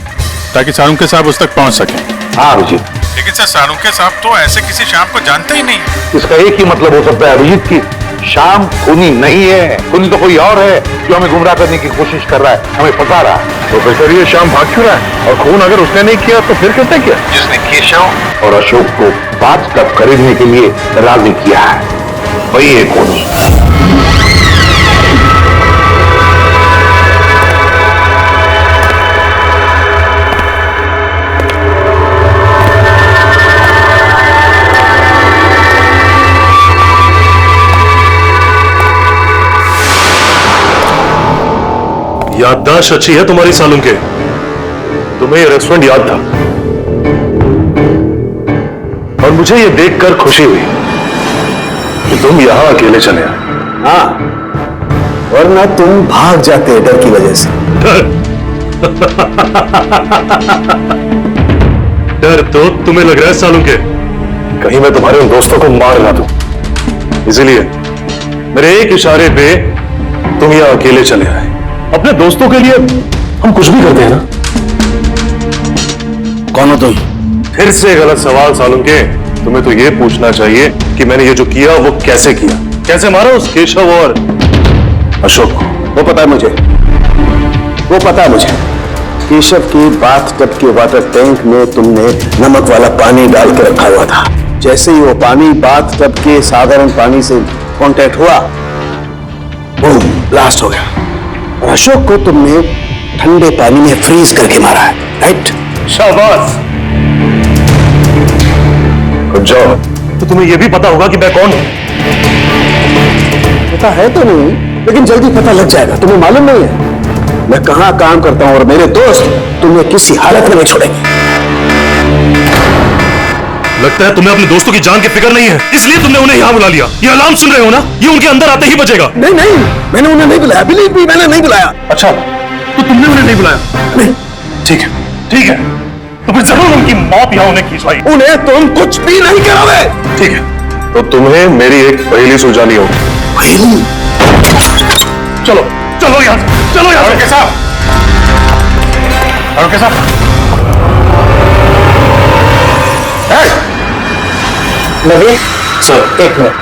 ताकि सालुंके साहब उस तक पहुंच सके। हाँ अभिजीत, लेकिन सर सालुंके साहब तो ऐसे किसी शाम को जानते ही नहीं। इसका एक ही मतलब हो सकता है अभिजीत की शाम खूनी नहीं है, खूनी तो कोई और है जो हमें गुमराह करने की कोशिश कर रहा है, हमें फंसा रहा है। तो फिर ये शाम भाग क्यों रहा है? और खून अगर उसने नहीं किया तो फिर किसने किया? जिसने केशव और अशोक को बाथटब खरीदने के लिए राजी किया है, वही है खूनी। याददाश्त अच्छी है तुम्हारी सालुंके, तुम्हें ये रेस्टोरेंट याद था और मुझे ये देखकर खुशी हुई कि तुम यहाँ अकेले चले आए। हाँ, वरना तुम भाग जाते डर की वजह से। डर तो तुम्हें लग रहा है सालों के, कहीं मैं तुम्हारे उन दोस्तों को मार ना दूं, इसीलिए मेरे एक इशारे पे तुम यहाँ अकेले चले आए। अपने दोस्तों के लिए हम कुछ भी करते हैं ना। कौन हो तुम? फिर से गलत सवाल सालुंके। तुम्हें तो ये पूछना चाहिए कि मैंने ये जो किया वो कैसे किया, कैसे मारा उस केशव और अशोक को। वो पता है मुझे, वो पता है मुझे। केशव के बाथटब के वाटर टैंक में तुमने नमक वाला पानी डाल के रखा हुआ था। जैसे ही वो पानी बाथटब के साधारण पानी से कांटेक्ट हुआ, बूम, ब्लास्ट हो गया। और अशोक को तुमने ठंडे पानी में फ्रीज करके मारा है, राइट? शाबाश। जाओ, तो तुम्हें यह भी पता होगा कि मैं कौन हूं? पता है तो नहीं, लेकिन जल्दी पता लग जाएगा। तुम्हें मालूम नहीं है मैं कहां काम करता हूं, और मेरे दोस्त तुम्हें किसी हालत में नहीं छोड़ेंगे। लगता है तुम्हें अपने दोस्तों की जान की फिक्र नहीं है, इसलिए तुमने उन्हें यहाँ बुला लिया। ये अलार्म सुन रहे हो ना, ये उनके अंदर आते ही बजेगा। नहीं नहीं, मैंने उन्हें नहीं बुलाया, बिलीव मी, मैंने नहीं बुलाया। अच्छा, तो तुमने उन्हें नहीं बुलाया? नहीं। ठीक है, ठीक है, तो फिर जरूर उनकी मौत यहाँ उन्हें खींचवाई। उन्हें तुम कुछ भी नहीं करोगे। ठीक है, तो तुम्हें मेरी एक पहेली सुलझानी होगी। पहेली? चलो चलो यहाँ से, चलो यहाँ से। साहब, नवीन सर, एक मिनट।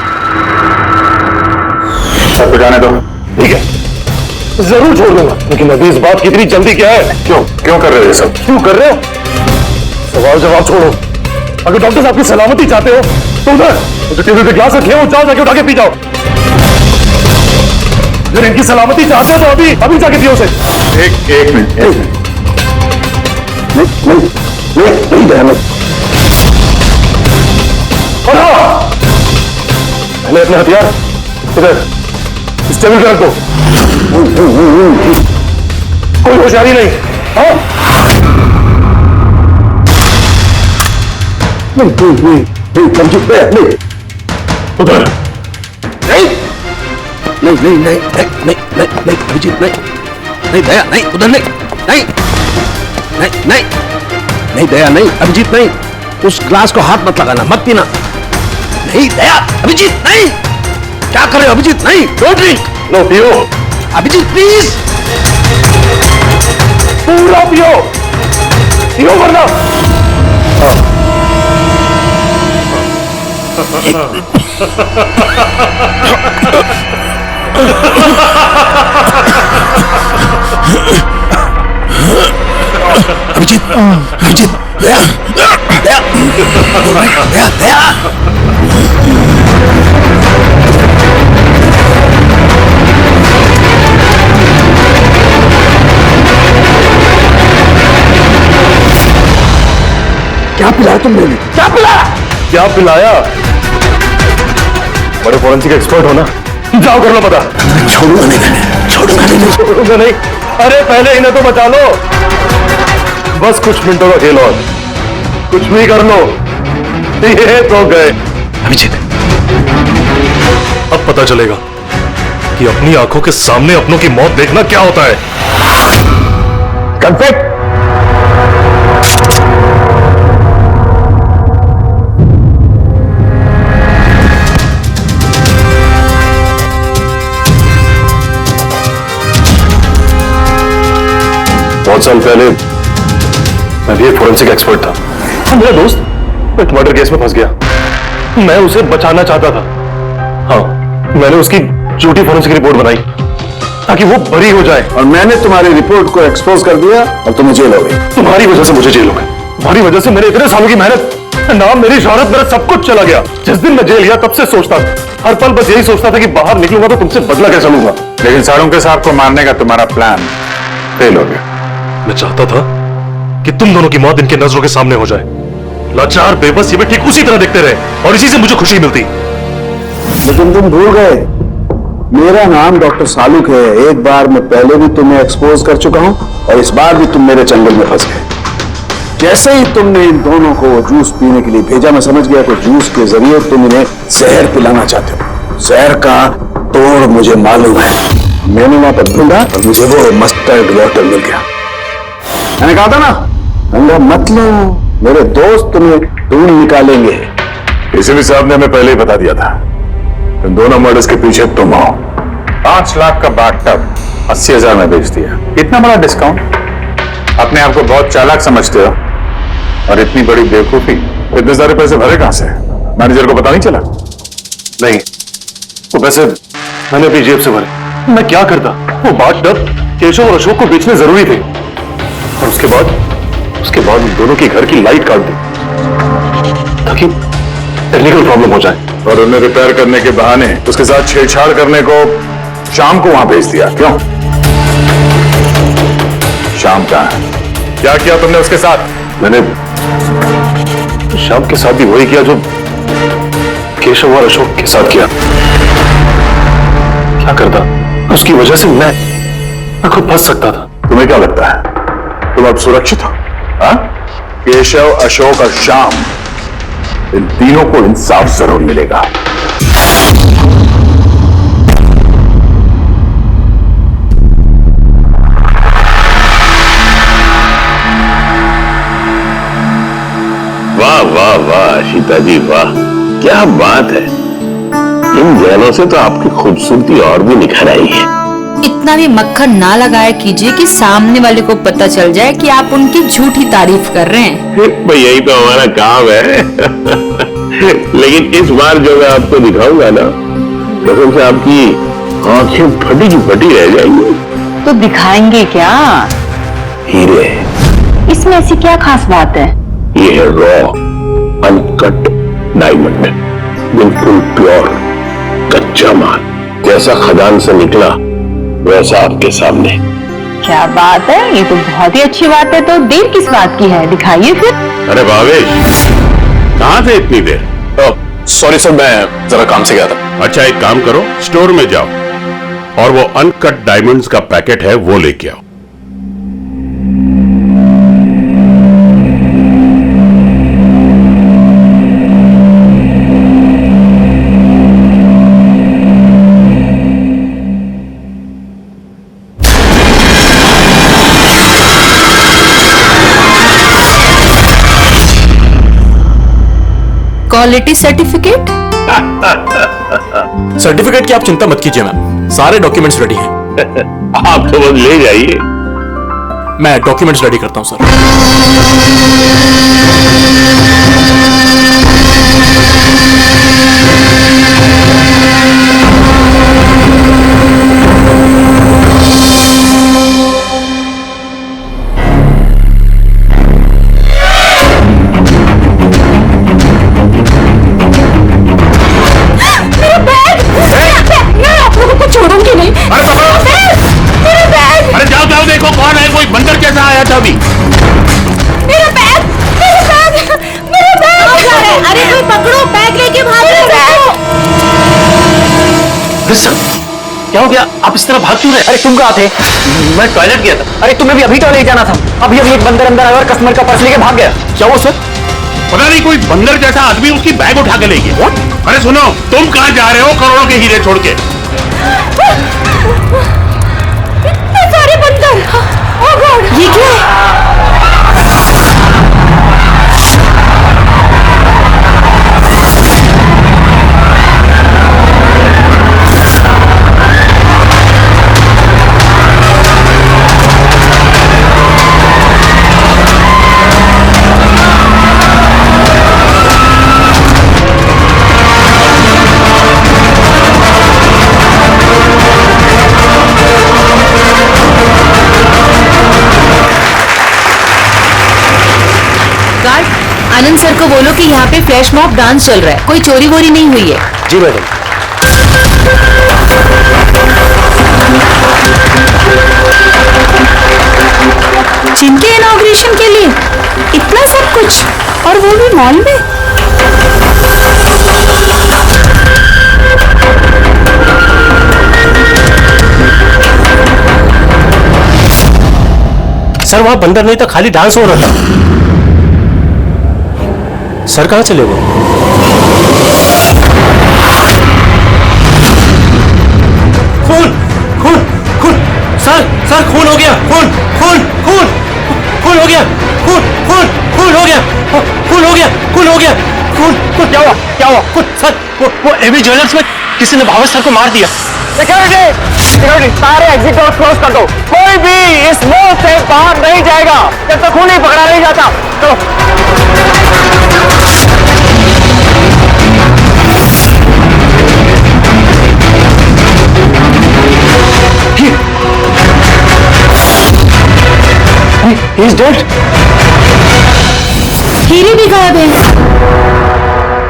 सर को जाने दो। ठीक है, जरूर छोड़ दूंगा, लेकिन अभी इस बात की इतनी जल्दी क्या है? क्यों क्यों कर रहे हो ये सब? क्यों कर रहे हो? सवाल जवाब छोड़ो। अगर डॉक्टर साहब की सलामती चाहते हो तो उधर जो टेबल पे ग्लास रखे हो, जाओ जाके उठा के पी जाओ। अगर इनकी सलामती चाहते हो तो अभी अभी जाके पियो से। एक मिनट, नहीं बहन, पहले अपने हथियार इधर इस टेबल पे रख दो। कोई होशियारी नहीं। हाँ? नहीं, समझित नहीं, उधर नहीं नहीं नहीं नहीं नहीं नहीं नहीं अभिजीत, नहीं नहीं दया, नहीं उधर, नहीं नहीं नहीं नहीं नहीं दया, नहीं अभिजीत, नहीं उस ग्लास को हाथ मत लगाना, मत पीना। नहीं दया, अभिजीत नहीं, क्या कर रहे हो अभिजीत? नहीं, डोंट ड्रिंक। लो पियो अभिजीत प्लीज, पूरा पियो, पियो वरना। अभिजीत, अभिजीत, दया दया दया दया। क्या पिलाया तुमने? क्या पिलाया? क्या पिलाया? बड़े फॉरेंसिक एक्सपर्ट हो ना, जाओ कर लो पता। छोड़ूंगा नहीं, छोड़ूंगा नहीं, छोड़ूंगा नहीं। अरे पहले इन्हें तो बचा लो, बस कुछ मिनटों का खेल और, कुछ भी कर लो। ये तो गए। अभिजीत, अब पता चलेगा कि अपनी आंखों के सामने अपनों की मौत देखना क्या होता है। कन्फेक्ट। बहुत साल पहले मैं भी एक फोरेंसिक एक्सपर्ट था। मेरा दोस्त एक मर्डर केस में फंस गया, मैं उसे बचाना चाहता था। हाँ, मैंने उसकी झूठी फोरेंसिक रिपोर्ट बनाई ताकि वो बरी हो जाए, और मैंने तुम्हारी रिपोर्ट को एक्सपोज कर दिया और तुम्हें जेल हो गई। तुम्हारी वजह से मुझे जेल हो गई, तुम्हारी वजह से मेरे इतने सालों की मेहनत, नाम, मेरी शोहरत, मेरा सब कुछ चला गया। जिस दिन मैं जेल गया तब से सोचता था, हर पल बस यही सोचता था कि बाहर निकलूंगा तो तुमसे बदला कैसे लूंगा। लेकिन सालुंके साहब को मारने का तुम्हारा प्लान फेल हो गया। मैं चाहता था कि तुम दोनों की मौत इनके नजरों के सामने हो जाए। लाचार बेबस ये भी ठीक उसी तरह देखते रहे और इसी से मुझे खुशी मिलती। लेकिन तुम भूल गए, मेरा नाम डॉक्टर सालुक है। एक बार मैं पहले भी तुम्हें एक्सपोज कर चुका हूं और इस बार भी तुम मेरे चंगुल में फंस गए। जैसे ही तुमने इन दोनों को जूस पीने के लिए भेजा, मैं समझ गया कि जूस के जरिए तुम इन्हें जहर पिलाना चाहते हो। शहर का तोड़ मुझे मालूम है। मैंने वहां पर ढूंढा और मुझे वो मस्टर्ड वाटर मिल गया। मैंने कहा था ना, पंगा मत लो, मेरे दोस्त तुम्हें ढूंढ निकालेंगे। इसीलिए साहब ने हमें पहले ही बता दिया था, इन दोनों मर्डर्स के पीछे तुम हो। 5 लाख का बाथटब 80,000 में बेच दिया। इतना बड़ा डिस्काउंट? अपने आप को बहुत चालाक समझते हो, और इतनी बड़ी बेवकूफी। इतने सारे पैसे भरे कहां से? मैनेजर को पता नहीं चला? नहीं, वो पैसे मैंने अपनी जेब से भरे। मैं क्या करता? वो बाथटब केशव और अशोक को बेचने जरूरी थे, और उसके बाद उन दोनों के घर की लाइट काट दी ताकि टेक्निकल प्रॉब्लम हो जाए, और उन्हें रिपेयर करने के बहाने उसके साथ छेड़छाड़ करने को शाम को वहां भेज दिया। क्यों? शाम कहां है? क्या किया तुमने उसके साथ? मैंने शाम के साथ भी वही किया जो केशव और अशोक के साथ किया। क्या करता? उसकी वजह से मैं खुद फंस सकता था। तुम्हें क्या लगता है तुम अब सुरक्षित हो? हाँ? केशव, अशोक और श्याम, इन तीनों को इंसाफ जरूर मिलेगा। वाह वाह वाह सीता जी, वाह क्या बात है। इन गहनों से तो आपकी खूबसूरती और भी निखर आई है। इतना भी मक्खन ना लगाया कीजिए कि सामने वाले को पता चल जाए कि आप उनकी झूठी तारीफ कर रहे हैं। भाई यही तो हमारा काम है। लेकिन इस बार जो मैं आपको दिखाऊंगा ना, कसम से आपकी आंखें फटी की फटी रह जाएंगी। तो दिखाएंगे क्या? हीरे। इसमें ऐसी क्या खास बात है? ये है रॉ अनकट डायमंड, बिल्कुल प्योर कच्चा माल। जैसा खदान से निकला वैसा आपके सामने। क्या बात है, ये तो बहुत ही अच्छी बात है। तो देर किस बात की है, दिखाइए फिर। अरे भावेश, कहां थे इतनी देर? सॉरी सर, मैं जरा काम से गया था। अच्छा एक काम करो, स्टोर में जाओ और वो अनकट डायमंड्स का पैकेट है वो लेके आओ। Quality certificate? सर्टिफिकेट की आप चिंता मत कीजिए मैम, सारे डॉक्यूमेंट्स रेडी हैं। आप तो बस ले जाइए। मैं डॉक्यूमेंट्स रेडी करता हूं सर। अभी मेरा बैग, मेरा बैग, मेरा बैग! अरे कोई पकड़ो, बैग लेके भाग रहे हो। क्या हो गया? आप इस तरह भाग क्यों रहे? अरे तुम कहाँ थे? मैं टॉयलेट गया था। अरे तुम्हें भी अभी टॉयलेट जाना था। अभी एक बंदर अंदर आया और कस्टमर का पर्स लेके भाग गया। क्या हुआ सर? पता नहीं, कोई बंदर जैसा आदमी उसकी बैग उठा के ले गया। अरे सुनो, तुम कहाँ जा रहे हो करोड़ों के हीरे छोड़ के? इतने सारे बंदर! ओह गॉड, ये क्या है? आनंद सर को बोलो कि यहाँ पे फ्लैश मॉब डांस चल रहा है, कोई चोरी वोरी नहीं हुई है। जी मैडम। जिनके इनॉग्रेशन के लिए इतना सब कुछ, और वो भी मॉल में। सर वहां बंदर नहीं तो खाली डांस हो रहा था। सर कहां चले गए? वो एवी ज्वेलर्स में किसी ने भावेश सर को मार दिया। सिक्योरिटी सारे एग्जिट डोर क्लोज कर दो। कोई भी इस मॉल से बाहर नहीं जाएगा जब तक खून नहीं पकड़ा नहीं जाता। चलो। He is dead. हीरे भी गायब है।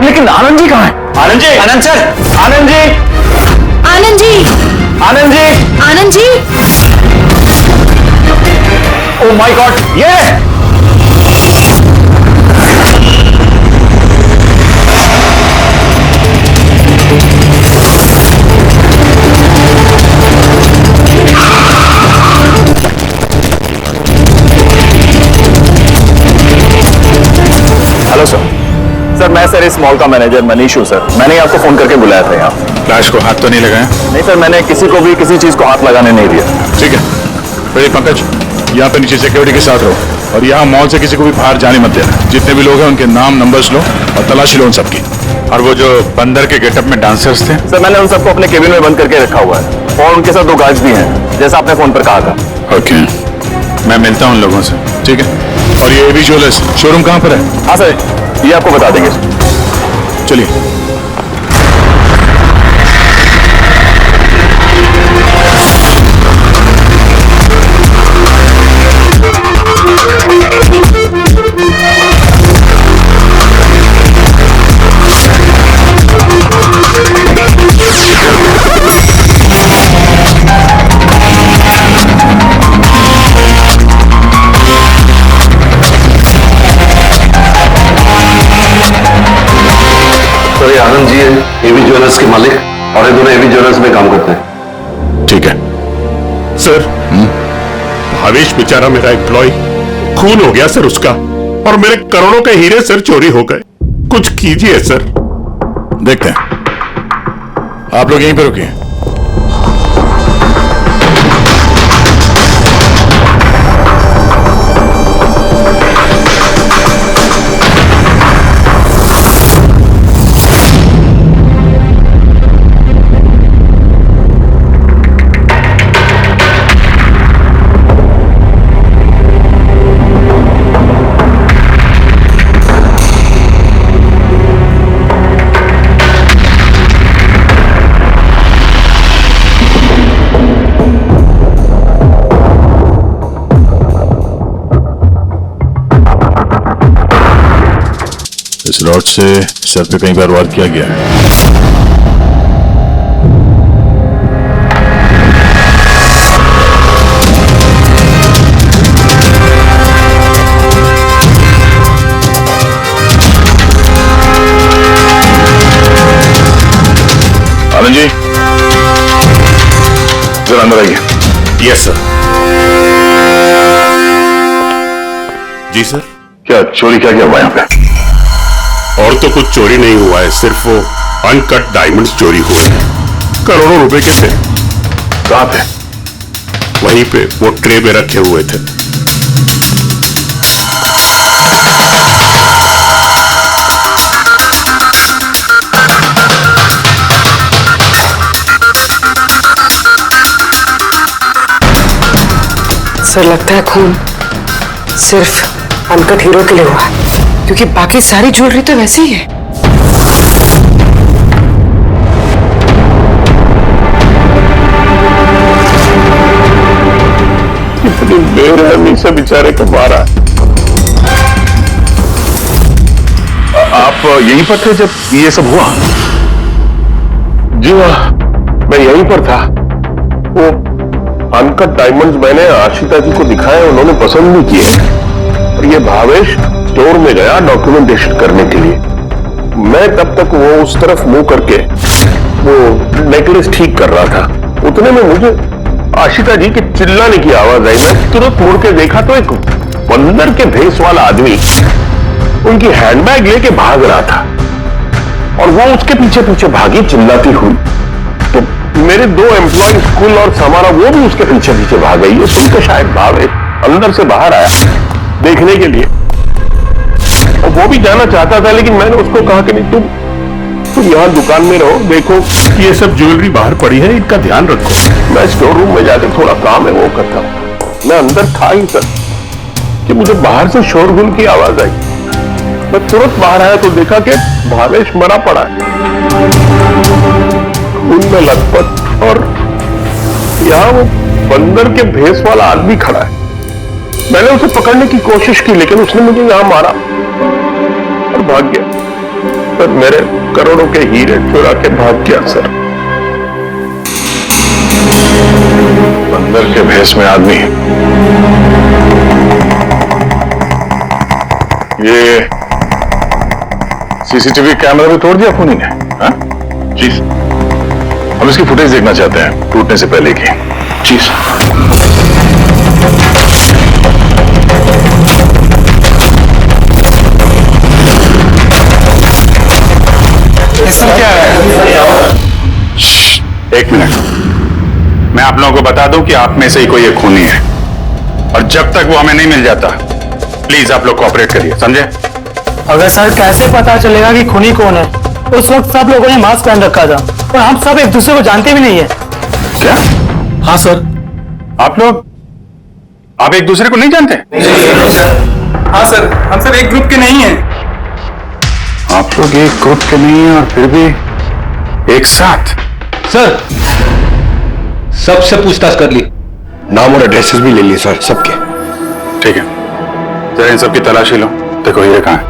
लेकिन आनंद जी कहाँ है? Anand ji, Anand sir, Anand ji, Anand ji, Anand ji, Anand ji. Oh my God, ये हेलो सर, मैं सर इस मॉल का मैनेजर मनीष हूँ सर। मैंने आपको फोन करके बुलाया था यहाँ। फ्लैश को हाथ तो नहीं लगाया? नहीं सर, मैंने किसी को भी किसी चीज को हाथ लगाने नहीं दिया। ठीक है, फिर पंकज यहाँ पे नीचे सिक्योरिटी के साथ रहो और यहाँ मॉल से किसी को भी बाहर जाने मत देना। जितने भी लोग हैं उनके नाम नंबर्स लो और तलाशी लो उन सबकी। और वो जो बंदर के गेटअप में डांसर्स थे? सर मैंने उन सबको अपने केबिन में बंद करके रखा हुआ है और उनके साथ 2 गार्ड्स भी हैं, जैसा आपने फोन पर कहा था। ओके, मैं मिलता हूँ उन लोगों से। ठीक है, और ये एवी ज्वेलर्स शोरूम कहाँ पर है? हाँ सर, ये आपको बता देंगे। चलिए। सर ये आनंद जी है, एवी ज्वेलर्स के मालिक, और ये दोनों एवी ज्वेलर्स में काम करते हैं। ठीक है सर। भावेश बेचारा मेरा एम्प्लॉय, खून हो गया सर उसका, और मेरे करोड़ों के हीरे सर चोरी हो गए। कुछ कीजिए सर। देखते हैं, आप लोग यहीं पर रुकिए। इस रॉड से सर पे कई बार वार किया गया है। आनंद जी, जरा अंदर आइए। Yes sir. जी सर। क्या चोरी क्या हुआ यहाँ पे? और तो कुछ चोरी नहीं हुआ है, सिर्फ वो अनकट डायमंड्स चोरी हुए हैं। करोड़ों रुपए के थे। कहाँ थे? वहीं पे वो ट्रे में रखे हुए थे। सर लगता है खून सिर्फ अनकट हीरो के लिए हुआ है, क्योंकि बाकी सारी ज्वेलरी तो वैसी ही है। इतनी बेरहमी से बेचारे को मारा। आप यहीं पर थे जब ये सब हुआ? जी हाँ, मैं यहीं पर था। वो अनकट डायमंड्स मैंने आशिता जी को दिखाए, उन्होंने पसंद नहीं किए। और ये भावेश स्टोर में गया डॉक्यूमेंटेशन करने के लिए। मैं तब तक वो उस तरफ मुंह करके वो नेकलेस ठीक कर रहा था। उतने में मुझे आशिता जी के चिल्लाने की आवाज आई। मैं तुरंत मुड़ के देखा तो एक बंदर के भेष वाला आदमी उनकी हैंडबैग लेके भाग रहा था और वो उसके पीछे पीछे भागी चिल्लाती हुई। तो मेरे 2 एम्प्लॉय स्कूल और समारा वो भी उसके पीछे पीछे भाग गई। ये सुनकर शायद भावेश अंदर से बाहर आया देखने के लिए, और वो भी जाना चाहता था, लेकिन मैंने उसको कहा कि नहीं, तुम यहाँ दुकान में रहो, देखो ये सब ज्वेलरी बाहर पड़ी है, इनका ध्यान रखो। मैं स्टोर रूम में जाकर थोड़ा काम है वो करता हूँ। मैं अंदर था ही सर कि मुझे बाहर से शोरगुल की आवाज आई। मैं तुरंत बाहर आया तो देखा कि भावेश मरा पड़ा है, खून में लथपथ, और यहाँ वो बंदर के भेस वाला आदमी खड़ा है। मैंने उसे पकड़ने की कोशिश की लेकिन उसने मुझे यहाँ मारा और भाग गया। सर मेरे करोड़ों के हीरे चुरा के भाग गया सर। बंदर के भेस में आदमी, ये सीसीटीवी कैमरा भी तोड़ दिया खूनी ने? हाँ? जी हम इसकी फुटेज देखना चाहते हैं टूटने से पहले की। जी इसमें क्या है? एक मिनट, मैं आप लोगों को बता दूं कि आप में से ही कोई एक खूनी है, और जब तक वो हमें नहीं मिल जाता प्लीज आप लोग कोऑपरेट करिए, समझे? अगर सर कैसे पता चलेगा कि खूनी कौन है? उस वक्त सब लोगों ने मास्क पहन रखा था और हम सब एक दूसरे को जानते भी नहीं है। क्या? हाँ सर। आप एक दूसरे को नहीं जानते? हाँ सर, हम सब एक ग्रुप के नहीं हैं। आप लोग एक ग्रुप के नहीं हैं और फिर भी एक साथ? सर सबसे पूछताछ कर ली, नाम और एड्रेसेस भी ले लिए सर सबके। ठीक है, जरा इन सबकी तलाशी लो, देखो हीरे कहाँ है।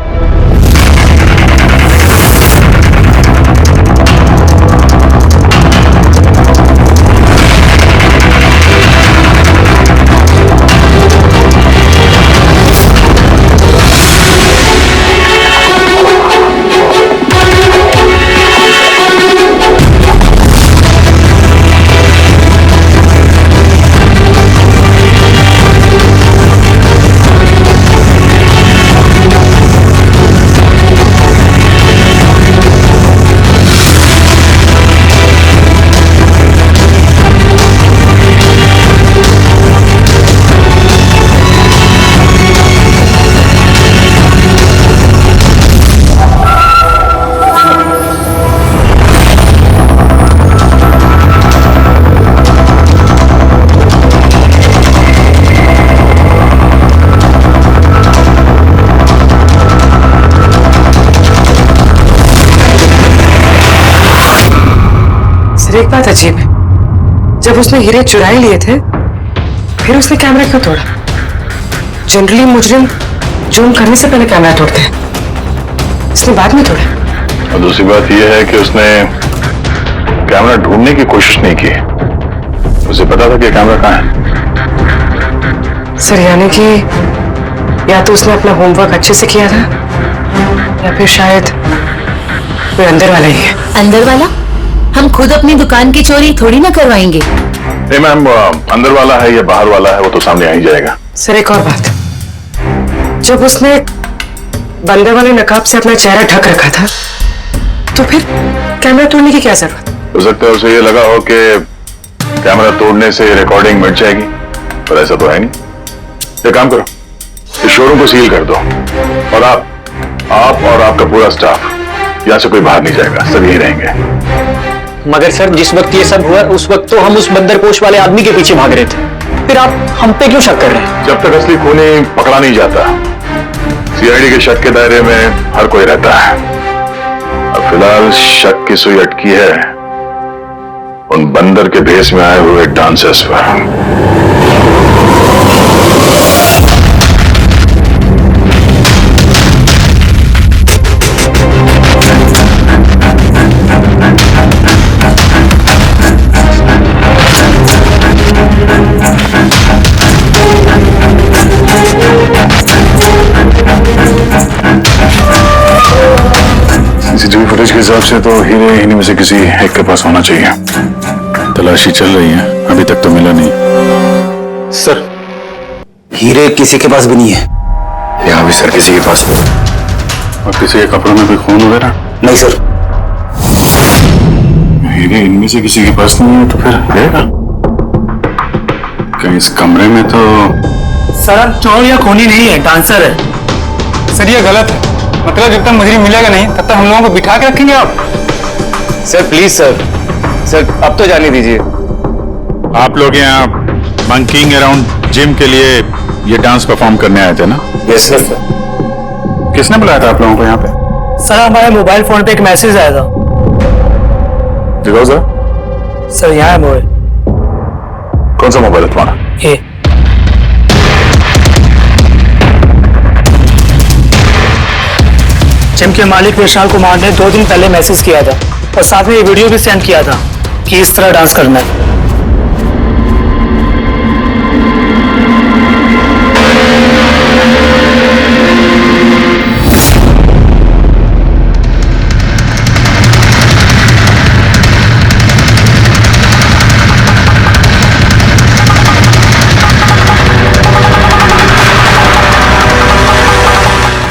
एक बात अजीब है, जब उसने हीरे चुराए लिए थे फिर उसने कैमरा क्यों तोड़ा? जनरली मुजरिम जूम करने से पहले कैमरा तोड़ते हैं, इसने बाद में तोड़ा। और दूसरी बात यह है कि उसने कैमरा ढूंढने की कोशिश नहीं की, उसे पता था कि कैमरा कहाँ है। सर यानी कि या तो उसने अपना होमवर्क अच्छे से किया था या फिर शायद कोई अंदर वाला ही है। अंदर वाला? हम खुद अपनी दुकान की चोरी थोड़ी ना करवाएंगे। नहीं मैम, अंदर वाला है या बाहर वाला है वो तो सामने आ ही जाएगा। सर एक और बात, जब उसने बंदर वाले नकाब से अपना चेहरा ढक रखा था तो फिर कैमरा तोड़ने की क्या जरूरत? हो सकता है उसे ये लगा हो कि कैमरा तोड़ने से रिकॉर्डिंग मिट जाएगी, पर ऐसा तो है नहीं। एक काम करो, इस शोरूम को सील कर दो और आप और आपका पूरा स्टाफ यहाँ से कोई बाहर नहीं जाएगा, सब यहीं रहेंगे। मगर सर जिस वक्त ये सब हुआ उस वक्त तो हम उस बंदरपोश वाले आदमी के पीछे भाग रहे थे, फिर आप हम पे क्यों शक कर रहे हैं? जब तक असली खूनी पकड़ा नहीं जाता सीआईडी के शक के दायरे में हर कोई रहता है। अब फिलहाल शक की सुई अटकी है उन बंदर के भेस में आए हुए डांसर्स पर। सीसीटीवी फुटेज के हिसाब से तो हीरे इन्हीं में से किसी एक के पास होना चाहिए। तलाशी चल रही है, अभी तक तो मिला नहीं। सर हीरे किसी के पास भी नहीं है। यहाँ भी सर किसी के पास नहीं। और किसी के कपड़ों में कोई खून वगैरह? नहीं सर। हीरे इनमें से किसी के पास नहीं है तो फिर रहेगा कहीं इस कमरे में? तो सर चोर या खूनी नहीं है, डांसर है। सर ये गलत है, मतलब जब तक मुजरिम मिलेगा नहीं तब तक हम लोगों को बिठा के रखेंगे आप? सर प्लीज सर अब तो जाने दीजिए। आप लोग यहाँ मंकीइंग अराउंड जिम के लिए ये डांस परफॉर्म करने आए थे ना? Yes sir. किसने बुलाया था आप लोगों को यहाँ पे? सर हमारे मोबाइल फोन पे एक मैसेज आया था। दिखाओ सर। सर यहाँ है मोबाइल। कौन सा मोबाइल है तुम्हारा? ये जिम के मालिक विशाल कुमार ने 2 दिन पहले मैसेज किया था और साथ में ये वीडियो भी सेंड किया था कि इस तरह डांस करना है।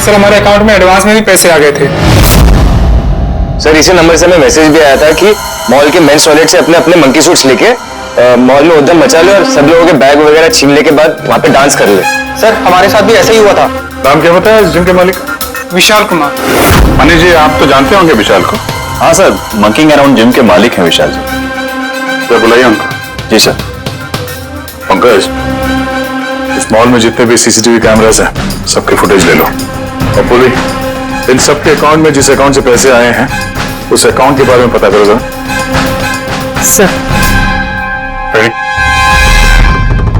सर हमारे अकाउंट में एडवांस में भी पैसे आ गए थे। सर इसी नंबर से हमें मैसेज भी आया था कि मॉल के मेंस टॉयलेट से अपने अपने मंकी सूट्स लेके मॉल में उद्यम मचा ले और सब लोगों के बैग वगैरह छीनने के बाद वहाँ पे डांस कर ले। सर हमारे साथ भी ऐसा ही हुआ था। नाम क्या बताया जिम के मालिक? विशाल कुमार। मनीष जी आप तो जानते होंगे विशाल को? हाँ सर, मंकिंग अराउंड जिम के मालिक हैं विशाल जी। तो बुलाइए उनको। जी सर। पंकज, इस मॉल में जितने भी सीसीटीवी कैमरास हैं सबके फुटेज ले लो और पुली इन सबके अकाउंट में जिस अकाउंट से पैसे आए हैं उस अकाउंट के बारे में पता करो जरा। सर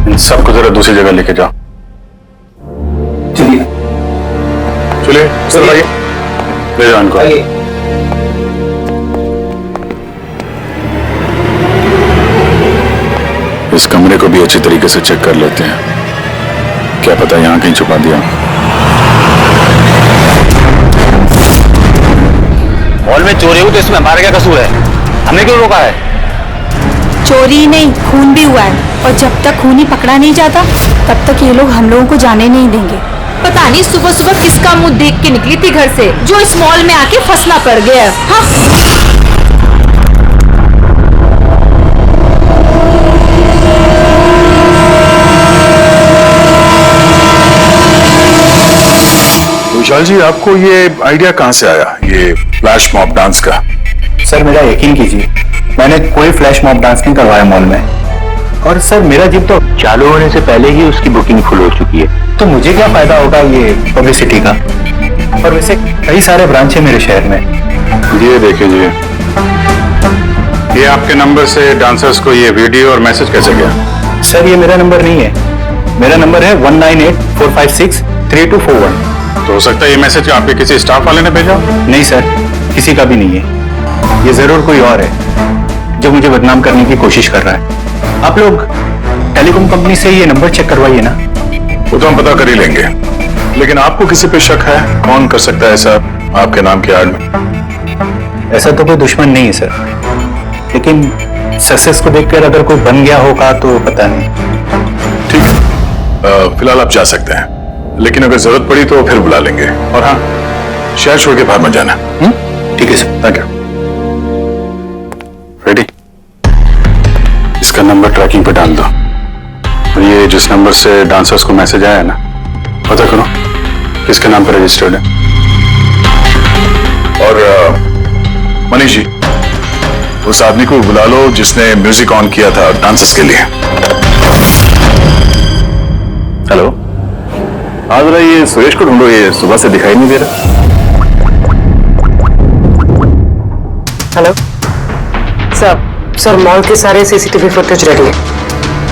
इन सबको जरा दूसरी जगह लेके जाओ। चलिए चलिए सर भाई ले जाओ इनको। इस कमरे को भी अच्छी तरीके से चेक कर लेते हैं, क्या पता यहाँ कहीं छुपा दिया। मॉल में चोरी हुई तो इसमें हमारा क्या कसूर है? हमने क्यों रोका है? चोरी नहीं, खून भी हुआ है और जब तक खून ही पकड़ा नहीं जाता तब तक ये लोग हम लोगों को जाने नहीं देंगे। पता नहीं सुबह सुबह किसका मुंह देख के निकली थी घर से जो इस मॉल में आके फंसना पड़ गया। हाँ? विशाल जी आपको ये आइडिया कहाँ से आया, ये फ्लैश मॉब डांस का? सर मेरा यकीन कीजिए, मैंने कोई फ्लैश मॉब डांस नहीं करवाया मॉल में। और सर मेरा जिम तो चालू होने से पहले ही उसकी बुकिंग फुल हो चुकी है, तो मुझे क्या फायदा होगा ये पब्लिसिटी का। और वैसे कई सारे ब्रांच है मेरे शहर में। ये देखिए जी, ये आपके नंबर से डांसर्स को ये वीडियो और मैसेज कैसे गया? सर ये मेरा नंबर नहीं है, मेरा नंबर है 1984563241। तो हो सकता है ये मैसेज आपके किसी स्टाफ वाले ने भेजा? नहीं सर, किसी का भी नहीं है, ये जरूर कोई और है जो मुझे बदनाम करने की कोशिश कर रहा है। आप लोग टेलीकॉम कंपनी से ये नंबर चेक करवाइए ना। वो तो हम पता कर ही लेंगे, लेकिन आपको किसी पे शक है? कौन कर सकता है ऐसा आपके नाम के आड़ में? ऐसा तो कोई दुश्मन नहीं है सर, लेकिन सक्सेस को देखकर अगर कोई बन गया होगा तो पता नहीं। ठीक है, फिलहाल आप जा सकते हैं, लेकिन अगर जरूरत पड़ी तो फिर बुला लेंगे। और हाँ, शहर छोड़ के बाहर मत जाना। ठीक है सर। Thank you. रेडी? इसका नंबर ट्रैकिंग पे डाल दो और ये जिस नंबर से डांसर्स को मैसेज आया है ना, पता करो किसके नाम पर रजिस्टर्ड है। और मनीष जी, उस आदमी को बुला लो जिसने म्यूजिक ऑन किया था डांसर्स के लिए। हेलो, हाँ जरा ये सुरेश को ढूंढो, ये सुबह से दिखाई नहीं दे रहा। हेलो सर, मॉल के सारे सीसीटीवी फुटेज रेडी है।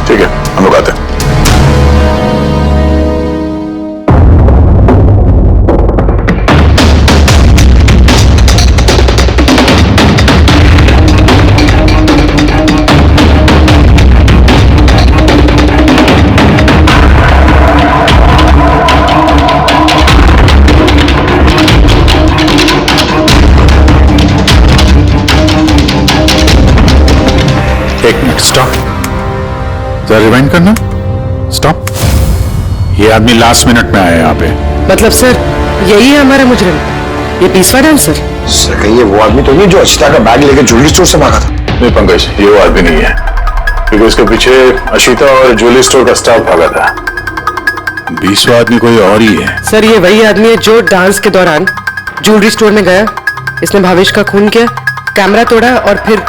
ठीक है, हम लोग आते हैं। एक मिनट, स्टॉप, जरा रिवाइंड करना। स्टॉप। ये आदमी लास्ट मिनट में आया यहाँ पे। मतलब सर यही है हमारा मुजरिम, ये तीसरा डांसर? सर कहीं ये वो आदमी तो नहीं जो अशिता का बैग लेकर ज्वेलरी स्टोर से भागा था? नहीं पंकज, ये वो आदमी नहीं है, क्योंकि उसके पीछे अशिता और ज्वेलरी स्टोर का स्टाफ भागा था। 20वां आदमी कोई और ही है। सर ये वही आदमी है जो डांस के दौरान ज्वेलरी स्टोर में गया, इसने भावेश का खून किया, कैमरा तोड़ा और फिर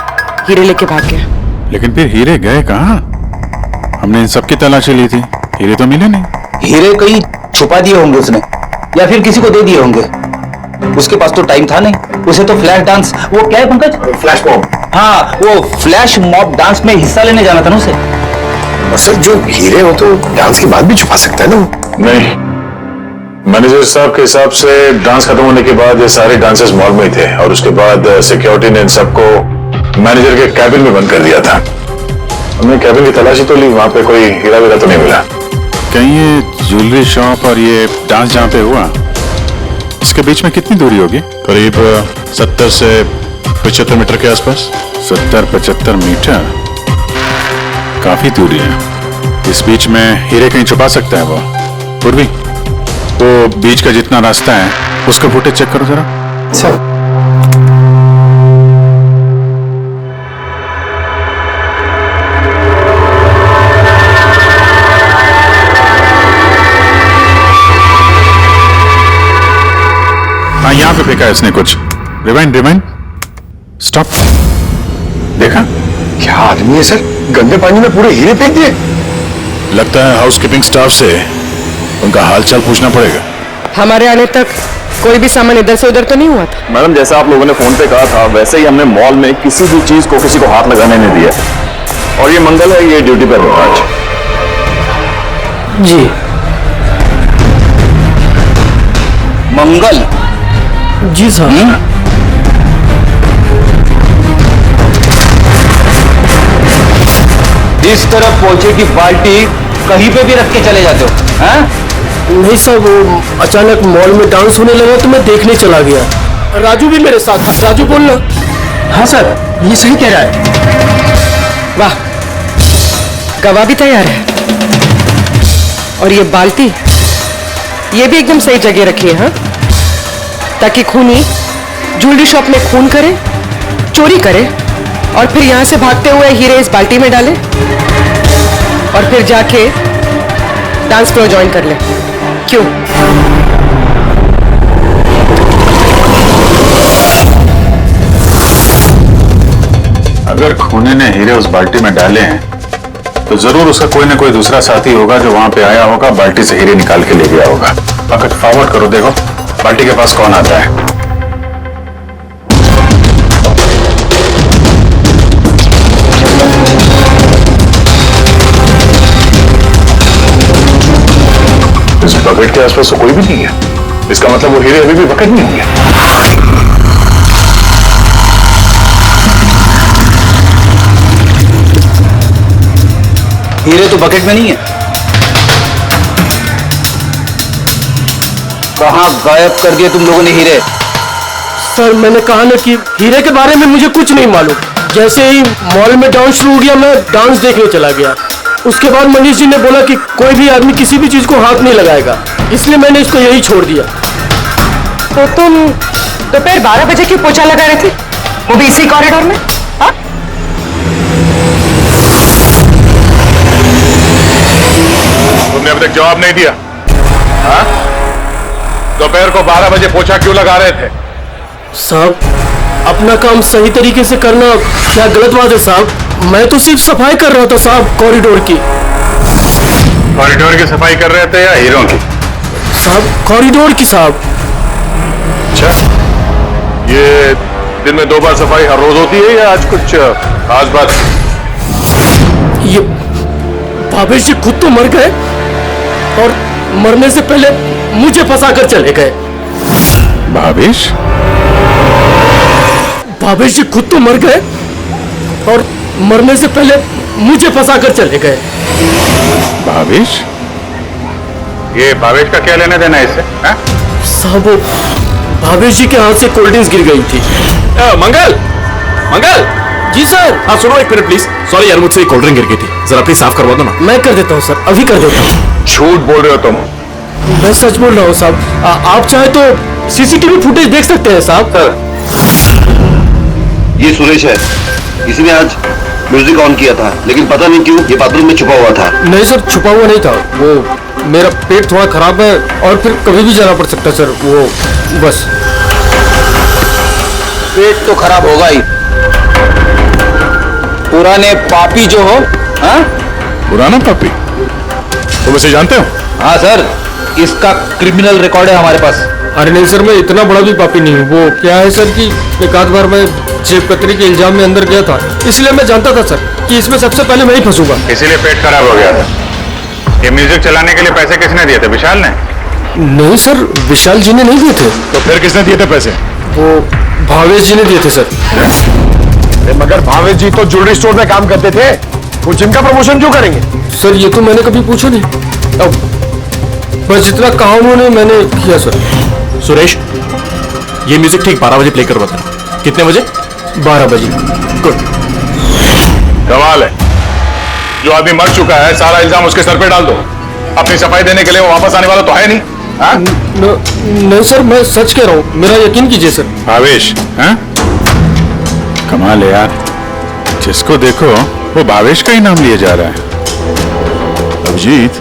हीरे लेके भाग गया। लेकिन फिर हीरे गए कहाँ? हमने इन सबकी तलाशी ली थी, हीरे तो मिले नहीं। हीरे कहीं छुपा दिए होंगे उसने, या फिर किसी को दे दिए होंगे। उसके पास तो टाइम था नहीं, उसे तो फ्लैश डांस, वो क्या है पंकज? Flash mob. हाँ, वो फ्लैश मॉब डांस में हिस्सा लेने जाना था ना उसे। और सर जो हीरे हो तो डांस के बाद भी छुपा सकता है ना? नहीं, मैनेजर साहब के हिसाब से डांस खत्म होने के बाद ये सारे डांसर्स मॉल में ही थे और उसके बाद सिक्योरिटी ने इन सबको मैनेजर के कैबिन में बंद कर दिया था। हमने कैबिन की तलाशी तो ली, वहां पे कोई हीरा वीरा तो नहीं मिला। कहीं ये ज्वेलरी शॉप और ये डांस जहां पे हुआ, इसके बीच में कितनी दूरी होगी? करीब 70 से 75 मीटर के आसपास। 70-75 मीटर, काफी दूरी है। इस बीच में हीरे कहीं छुपा सकता है वो। पूर्वी, वो बीच का जितना रास्ता है उसका फुटेज चेक करो जरा। सर हाँ, यहाँ पे फेंका है इसने कुछ। Rewind, stop. देखा? क्या आदमी है सर, गंदे पानी में पूरे हीरे फेंक दिए। लगता है हाउसकीपिंग स्टाफ से उनका हालचाल पूछना पड़ेगा। हमारे आने तक कोई भी सामान इधर से उधर तो नहीं हुआ था? मैडम, जैसा आप लोगों ने फोन पे कहा था वैसे ही हमने मॉल में किसी भी चीज को किसी को हाथ लगाने नहीं दिया। और ये मंगल है, ये ड्यूटी पर है आज। जी मंगल जी साहब। इस तरफ पहुंचे कि बाल्टी कहीं पे भी रख के चले जाते हो, हैं? नहीं साहब, वो अचानक मॉल में डांस होने लगा तो मैं देखने चला गया। राजू भी मेरे साथ था। राजू बोलना। हाँ सर, ये सही कह रहा है। वाह, गवाह भी तैयार है। और ये बाल्टी, ये भी एकदम सही जगह रखी है, हाँ? ताकि खूनी ज्वेलरी शॉप में खून करे, चोरी करे और फिर यहां से भागते हुए हीरे इस बाल्टी में डाले और फिर जाके डांस फ्लोर ज्वाइन कर ले। क्यों? अगर खूनी ने हीरे उस बाल्टी में डाले हैं तो जरूर उसका कोई ना कोई दूसरा साथी होगा जो वहां पे आया होगा, बाल्टी से हीरे निकाल के ले गया होगा। पकड़, फॉरवर्ड करो, देखो बाल्टी के पास कौन आता है। इस बकेट के आसपास तो कोई भी नहीं है। इसका मतलब वो हीरे अभी भी बकेट में होंगे। हीरे तो बकेट में नहीं है। कहाँ गायब कर दिए तुम लोगों ने हीरे? सर मैंने कहा ना कि हीरे के बारे में मुझे कुछ नहीं मालूम। जैसे ही मॉल में डांस शुरू हो गया मैं डांस देखने चला गया। उसके बाद मनीष जी ने बोला कि कोई भी आदमी किसी भी चीज को हाथ नहीं लगाएगा, इसलिए मैंने इसको यही छोड़ दिया। तो तुम दोपहर 12 बजे क्यों पोछा लगा रहे थे, वो भी इसी कॉरिडोर में? हाँ? तुमने अभी तक जवाब नहीं दिया। हाँ? दोपहर को 12 बजे पोछा क्यों लगा रहे थे? साहब, अपना काम सही तरीके से करना क्या गलत बात है साहब? मैं तो सिर्फ सफाई कर रहा था साहब, कॉरिडोर की। कॉरिडोर की सफाई कर रहे थे या हीरों की? साहब कॉरिडोर की साहब। अच्छा, ये दिन में 2 बार सफाई हर रोज होती है या आज कुछ खास बात? ये भावेश जी खुद तो मर गए और मरने से पहले मुझे फंसा कर चले गए। भावेश? भावेश जी खुद तो मर गए और मरने से पहले मुझे फंसा कर चले गए। भावेश? ये भावेश का क्या लेना देना है इससे? साहब वो भावेश जी के हाथ से कोल्ड ड्रिंक्स गिर गई थी। मंगल, मंगल। जी सर। हाँ सुनो एक मिनट प्लीज। सॉरी यार, मुझसे कोल्ड ड्रिंक गिर गई थी, जरा प्लीज साफ करवा दो ना। मैं कर देता हूँ सर, अभी कर देता हूँ। झूठ बोल रहे हो तुम। मैं सच बोल रहा हूँ साहब। आप चाहे तो सीसीटीवी फुटेज देख सकते हैं साहब। ये सुरेश है, इसी ने आज म्यूजिक ऑन किया था, लेकिन पता नहीं क्यों ये बाथरूम में छुपा हुआ था। नहीं सर, छुपा हुआ नहीं था। वो मेरा पेट थोड़ा खराब है और फिर कभी भी जाना पड़ सकता है सर, वो बस। पेट तो खराब होगा ही, पुराने पापी जो हो। हाँ पुराना पापी? तो वैसे जानते हो? हाँ सर, इसका क्रिमिनल रिकॉर्ड है हमारे पास। अरे नहीं सर, मैं इतना बड़ा भी पापी नहीं हूँ। वो क्या है सर कि एक आध बार मैं जेब कतरी के इल्जाम में अंदर गया था, इसलिए मैं जानता था सर कि इसमें सबसे पहले मैं ही फंसूंगा। इसीलिए पेट खराब हो गया था। ये म्यूजिक चलाने के लिए पैसे किसने दिए थे? विशाल ने? नहीं सर, विशाल जी ने नहीं दिए थे। तो फिर किसने दिए थे पैसे? वो भावेश जी ने दिए थे सर। मगर भावेश जी तो ज्वेलरी स्टोर में काम करते थे, वो जिम का प्रमोशन क्यों करेंगे? सर ये तो मैंने कभी पूछा नहीं। अब बस जितना कहा उन्होंने मैंने किया सर। सुरेश, ये म्यूजिक ठीक 12 बजे प्ले करवाता। कितने बजे? 12 बजे। गुड। कमाल है, जो आदमी मर चुका है सारा इल्जाम उसके सर पे डाल दो। अपनी सफाई देने के लिए वो वापस आने वाला तो है नहीं। हाँ? नहीं सर, मैं सच कह रहा हूँ, मेरा यकीन कीजिए सर। भावेश? हाँ? कमाल है यार, जिसको देखो वो भावेश का ही नाम लिया जा रहा है। अभिजीत,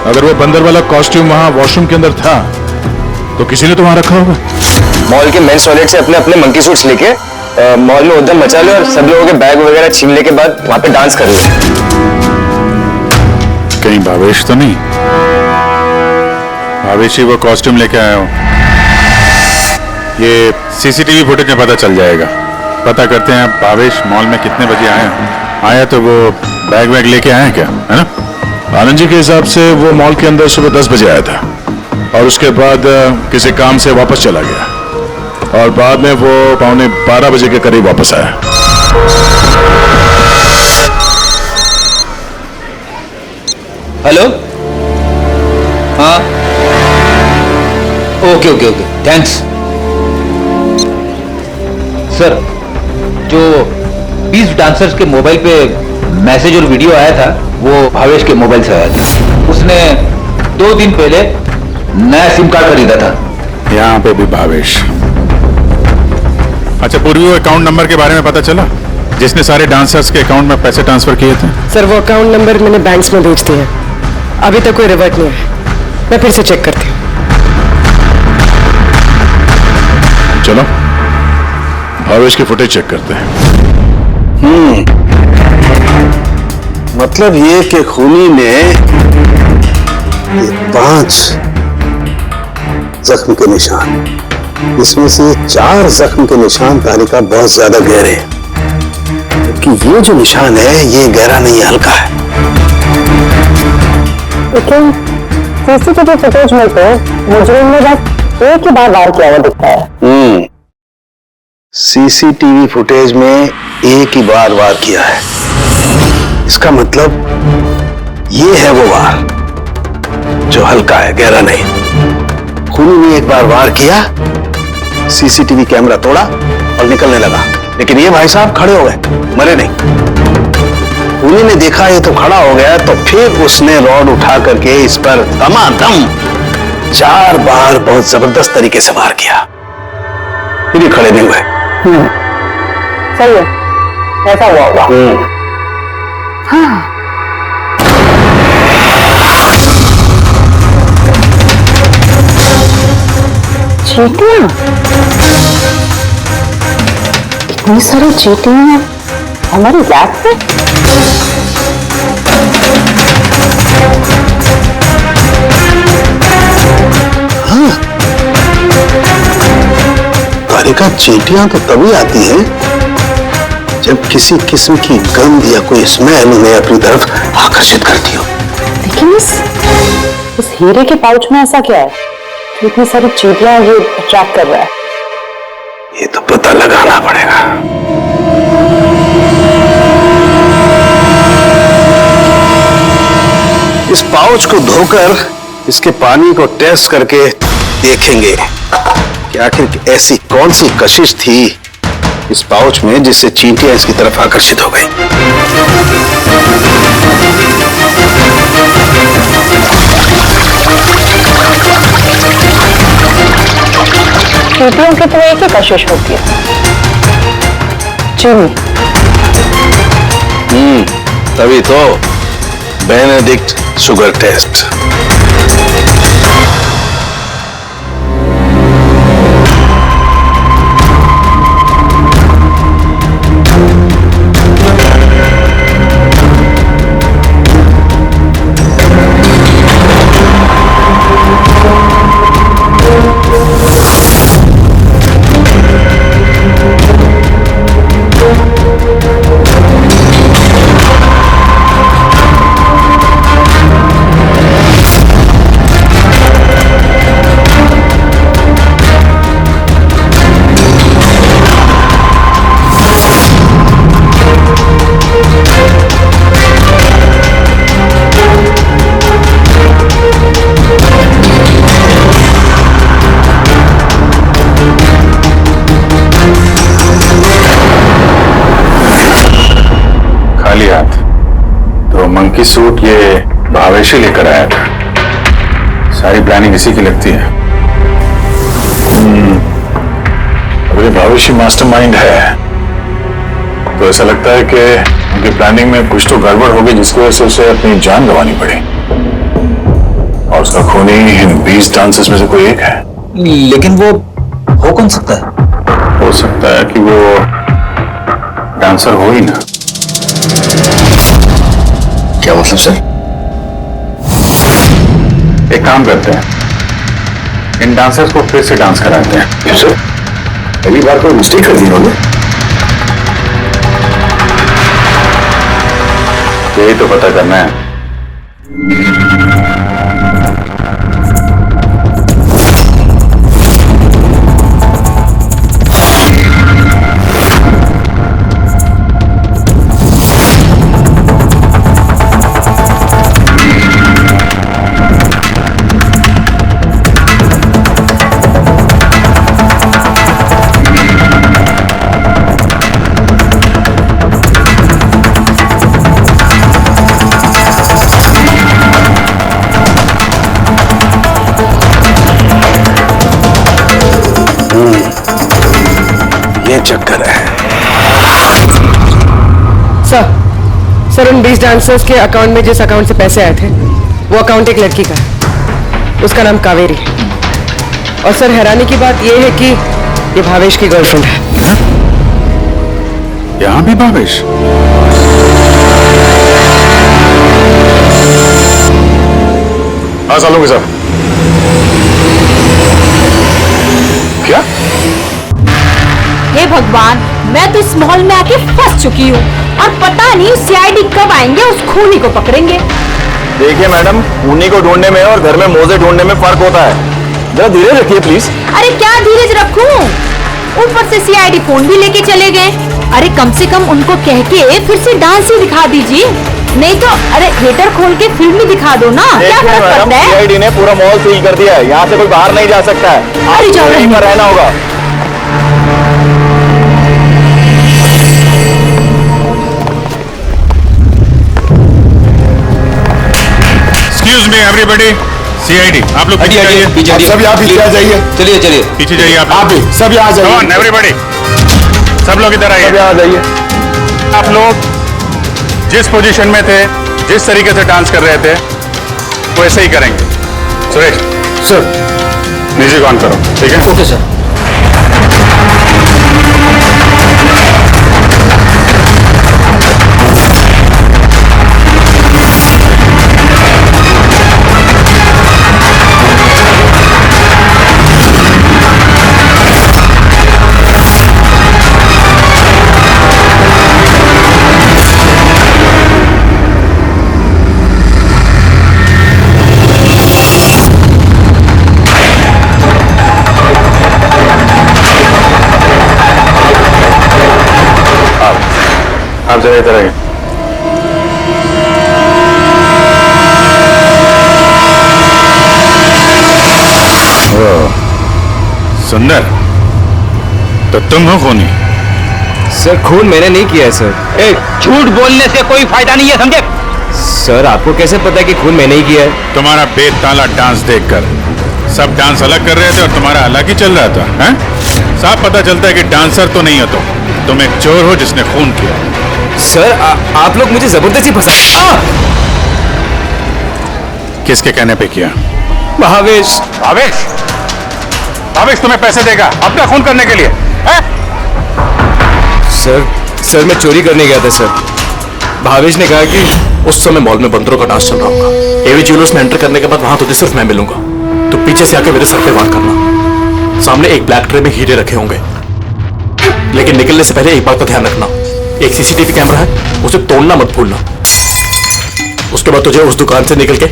अगर वो बंदर वाला कॉस्ट्यूम वहां वॉशरूम के अंदर था तो किसी ने तो वहां रखा होगा। मॉल के मेंस टॉयलेट से अपने अपने मंकी सूट्स लेके मॉल में उद्यम मचा लो और सब लोगों के बैग वगैरह छीनने के बाद वहां पे डांस कर लो। कहीं भावेश तो नहीं? भावेश ही वो कॉस्ट्यूम लेके आया हो। ये सीसीटीवी फुटेज में पता चल जाएगा। पता करते हैं भावेश मॉल में कितने बजे आया तो वो बैग वैग लेके आया क्या, है ना? आनंद जी के हिसाब से वो मॉल के अंदर सुबह 10 बजे आया था और उसके बाद किसी काम से वापस चला गया और बाद में वो 11:15 बजे के करीब वापस आया। हेलो, हाँ, okay okay okay, thanks sir. जो 20 डांसर्स के मोबाइल पे मैसेज और वीडियो आया था वो भावेश के मोबाइल से आया था। उसने 2 दिन पहले नया सिम कार्ड खरीदा था। यहाँ पे भी भावेश। अच्छा, पूर्वी वो अकाउंट नंबर के बारे में पता चला जिसने सारे डांसर्स के अकाउंट में पैसे ट्रांसफर किए थे? सर वो अकाउंट नंबर मैंने बैंक्स में भेज दिए हैं, अभी तक कोई रिवर्ट नहीं है। मैं फिर से चेक करती हूँ। चलो भावेश की फुटेज चेक करते हैं। मतलब ये कि खूनी ने ये 5 जख्म के निशान, इसमें से 4 जख्म के निशान तालिका बहुत ज्यादा गहरे हैं, क्योंकि ये जो निशान है ये गहरा नहीं है, हल्का है। लेकिन सीसीटीवी फुटेज में तो मुजरिम ने बस एक ही बार वार किया हुआ दिखता है। सीसीटीवी फुटेज में एक ही बार वार किया है, इसका मतलब ये है वो वार जो हल्का है, गहरा नहीं। खूनी ने एक बार वार किया, सीसीटीवी कैमरा तोड़ा और निकलने लगा, लेकिन ये भाई साहब खड़े हो गए, मरे नहीं। खूनी ने देखा ये तो खड़ा हो गया, तो फिर उसने रॉड उठा करके इस पर दमादम 4 बार बहुत जबरदस्त तरीके से वार किया, फिर ये खड़े नहीं हुए। सही है, ऐसा हुआ होगा। हाँ। चींटियां, इतनी सारी चींटियां हमारी लैब पे। हाँ, तारिका, चींटियां तो तभी आती हैं जब किसी किस्म की गंध या कोई स्मेल उन्हें अपनी तरफ आकर्षित करती हो। लेकिन इस हीरे के पाउच में ऐसा क्या है कि इतनी सारी चींटियां ये अट्रैक्ट कर रहा है? ये तो पता लगाना पड़ेगा। इस पाउच को धोकर इसके पानी को टेस्ट करके देखेंगे कि आखिर ऐसी कौन सी कशिश थी इस पाउच में जिससे चींटियां इसकी तरफ आकर्षित हो गई। चींटियों की तो एक ही कशिश होती है, चीनी। तभी तो बेनेडिक्ट शुगर टेस्ट। खाली हाथ, तो मंकी सूट ये भावेश ही लेकर आया था। सारी प्लानिंग इसी की लगती है। अब ये भावेश ही मास्टरमाइंड है, तो ऐसा लगता है कि उनकी प्लानिंग में कुछ तो गड़बड़ होगी, जिसकी वजह से उसे अपनी जान गंवानी पड़ी। और उसका खूनी इन 20 डांसर्स में से कोई एक है। लेकिन वो हो कौन सकता है? हो सकता है कि वो डांसर हो ही ना। क्या मतलब सर? एक काम करते हैं, इन डांसर्स को फिर से डांस कराते हैं। सर पहली बार कोई मिस्टेक कर दी उन्होंने। यही तो पता करना है। ये चक्कर है। सर उन 20 डांसर्स के अकाउंट में जिस अकाउंट से पैसे आए थे वो अकाउंट एक लड़की का है, उसका नाम कावेरी है। और सर हैरानी की बात यह है कि ये भावेश की गर्लफ्रेंड है। यहां भी भावेश? हाँ सालों साहब। क्या? हे भगवान, मैं तो इस मॉल में आके फंस चुकी हूँ और पता नहीं उस सीआईडी कब आएंगे उस खूनी को पकड़ेंगे। देखिए मैडम, खूनी को ढूंढने में और घर में मोजे ढूंढने में फर्क होता है। जरा धीरे रखिए प्लीज। अरे क्या धीरज रखूं? ऊपर से सीआईडी फोन भी लेके चले गए। अरे कम से कम उनको कह के फिर से डांस ही दिखा दीजिए, नहीं तो अरे थिएटर खोल के फिल्म ही दिखा दो ना। क्या फर्क पड़ता है? सीआईडी ने पूरा मॉल सील कर दिया है, यहाँ से कोई बाहर नहीं जा सकता है। अरे जाओ, यहीं पर रहना होगा। Excuse me everybody, CID, आप लोग पीछे जाइए। सब यहाँ पीछे आ जाइए। चलिए चलिए पीछे जाइए आप आप भी सब यहाँ Come जाइए। on, everybody, सब लोग इधर आइए। सब यहाँ आ जाइए। आप लोग जिस पोजीशन में थे, जिस तरीके से डांस कर रहे थे, वो ऐसे ही करेंगे। सुरेश सर म्यूजिक ऑन करो, ठीक है? Okay sir. आप जरा इधर आइए। सुंदर, तो तुम हो खूनी? सर खून मैंने नहीं किया है सर। झूठ बोलने से कोई फायदा नहीं है, समझे? सर आपको कैसे पता है कि खून मैंने ही किया है? तुम्हारा बेताला डांस देखकर सब डांस अलग कर रहे थे और तुम्हारा अलग ही चल रहा था, हैं? साफ पता चलता है कि डांसर तो नहीं हो तुम एक चोर हो जिसने खून किया। सर आप लोग मुझे जबरदस्ती फंसा। किसके कहने पे किया? भावेश। भावेश? भावेश तुम्हें पैसे देगा अपना खून करने के लिए, हैं? सर मैं चोरी करने गया था सर। भावेश ने कहा कि उस समय मॉल में बंदरों का डांस चल रहा होगा। एवी ज्वेलर्स में एंटर करने के बाद वहां तुझे सिर्फ मैं मिलूंगा। तो पीछे से आके मेरे सर पे वार करना। सामने एक ब्लैक ट्रे में हीरे रखे होंगे, लेकिन निकलने से पहले एक बात का ध्यान रखना, एक सीसीटीवी कैमरा है, उसे तोड़ना मत भूलना। उसके बाद तुझे उस दुकान से निकल के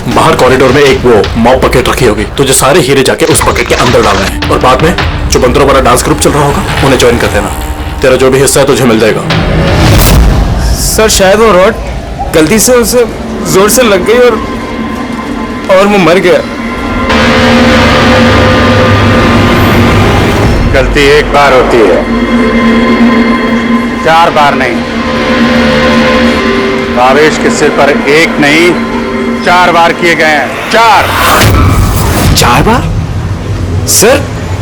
बाहर कॉरिडोर में एक वो मॉप बकेट रखी होगी, तुझे सारे हीरे जाके उस बकेट के अंदर डालना है और बाद में जो बंदरों वाला डांस ग्रुप चल रहा होगा उन्हें ज्वाइन कर देना। तेरा जो भी हिस्सा है तुझे मिल जाएगा। सर शायद वो रॉड गलती से उसे जोर से लग गई और वो मर गया। गलती एक बार होती है, 4 बार नहीं। भावेश के सिर पर एक नहीं 4 वार किए गए हैं। 4 बार? सर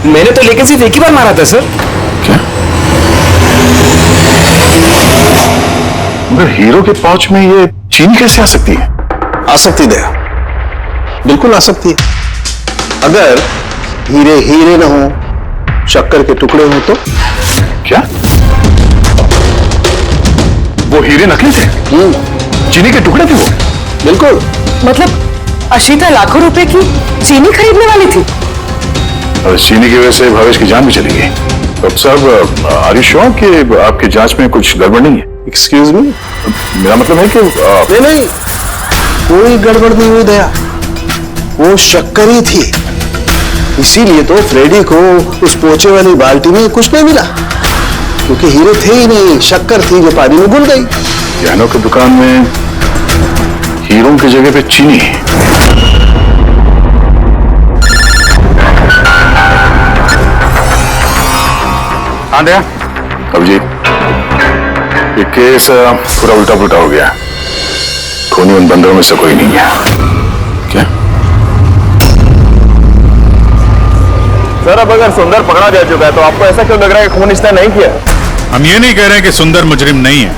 मैंने तो लेकिन सिर्फ एक ही बार मारा था सर। क्या? मगर हीरो के पाउच में ये चीनी कैसे आ सकती है? आ सकती दया, बिल्कुल आ सकती है। अगर हीरे हीरे न हो, शक्कर के टुकड़े हो तो। क्या? वो हीरे नकली थे? चीनी के टुकड़े थे वो? बिल्कुल। मतलब अशीता लाखों रुपए की चीनी खरीदने वाली थी? और चीनी की वजह से भावेश की जान भी चली गई। डॉक्टर साहब, आर यू श्योर कि आपकी जांच में कुछ गड़बड़ नहीं है? Excuse me? मेरा मतलब है कि नहीं, कोई गड़बड़ नहीं हुई दया, वो शक्कर ही थी। इसीलिए तो फ्रेडी को उस पोचे वाली बाल्टी में कुछ नहीं मिला, क्योंकि हीरे थे ही नहीं, शक्कर थी जो पानी में घुल गई। गहनों की दुकान में हीरों की जगह पे चीनी है। हाँ दया, अभिजीत, ये केस पूरा उल्टा पुल्टा हो गया। खूनी उन बंदरों में से कोई नहीं है। क्या? सर अब अगर सुंदर पकड़ा जा चुका है तो आपको ऐसा क्यों लग रहा है कि खून इसने नहीं किया? हम ये नहीं कह रहे कि सुंदर मुजरिम नहीं है,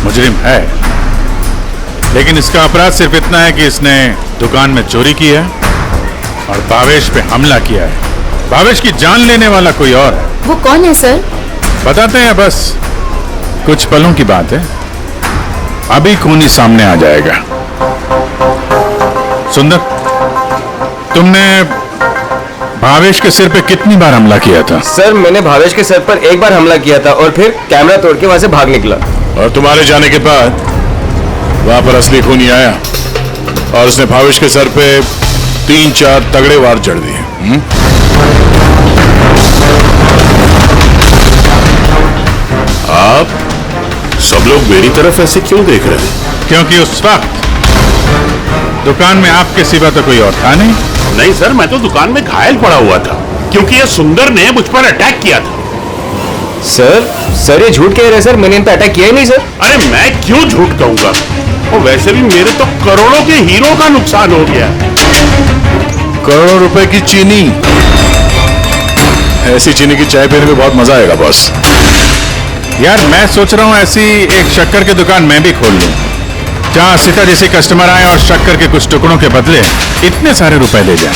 मुजरिम है, लेकिन इसका अपराध सिर्फ इतना है कि इसने दुकान में चोरी की है और भावेश पे हमला किया है। भावेश की जान लेने वाला कोई और है। वो कौन है सर? बताते हैं, बस कुछ पलों की बात है, अभी खूनी सामने आ जाएगा। सुंदर, तुमने भावेश के सिर पे कितनी बार हमला किया था? सर मैंने भावेश के सर पर एक बार हमला किया था और फिर कैमरा तोड़ के वहां से भाग निकला। और तुम्हारे जाने के बाद वहां पर असली खूनी आया और उसने भावेश के सर पे 3-4 तगड़े वार चढ़ दिए। आप सब लोग मेरी तरफ ऐसे क्यों देख रहे हैं? क्योंकि उस वक्त दुकान में आपके सिवा तो कोई और था नहीं। नहीं सर, मैं तो दुकान में घायल पड़ा हुआ था क्योंकि ये सुंदर ने मुझ पर अटैक किया था। सर ये झूठ कह रहे हैं सर, मैंने इन पर अटैक किया ही नहीं सर। अरे मैं क्यों झूठ कहूंगा, और वैसे भी मेरे तो करोड़ों के हीरो का नुकसान हो गया। करोड़ों रुपए की चीनी, ऐसी चीनी की चाय पीने में बहुत मजा आएगा बॉस। यार मैं सोच रहा हूँ ऐसी एक शक्कर की दुकान मैं भी खोल लूं, जहाँ सीता जैसे कस्टमर आए और शक्कर के कुछ टुकड़ों के बदले इतने सारे रुपए ले जाए।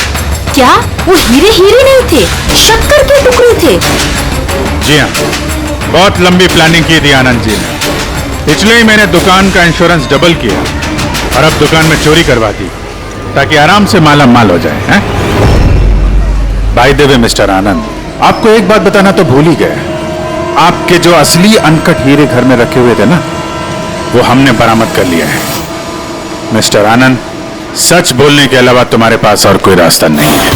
क्या वो हीरे हीरे नहीं थे, शक्कर के टुकड़े थे? जी हाँ, बहुत लंबी प्लानिंग की थी आनंद जी ने। इसलिए मैंने दुकान का इंश्योरेंस डबल किया और अब दुकान में चोरी करवा दी ताकि आराम से माला माल हो जाए। हैं? बाय द वे मिस्टर आनंद, आपको एक बात बताना तो भूल ही गए, आपके जो असली अनकट हीरे घर में रखे हुए थे ना, वो हमने बरामद कर लिया है। मिस्टर आनंद, सच बोलने के अलावा तुम्हारे पास और कोई रास्ता नहीं है।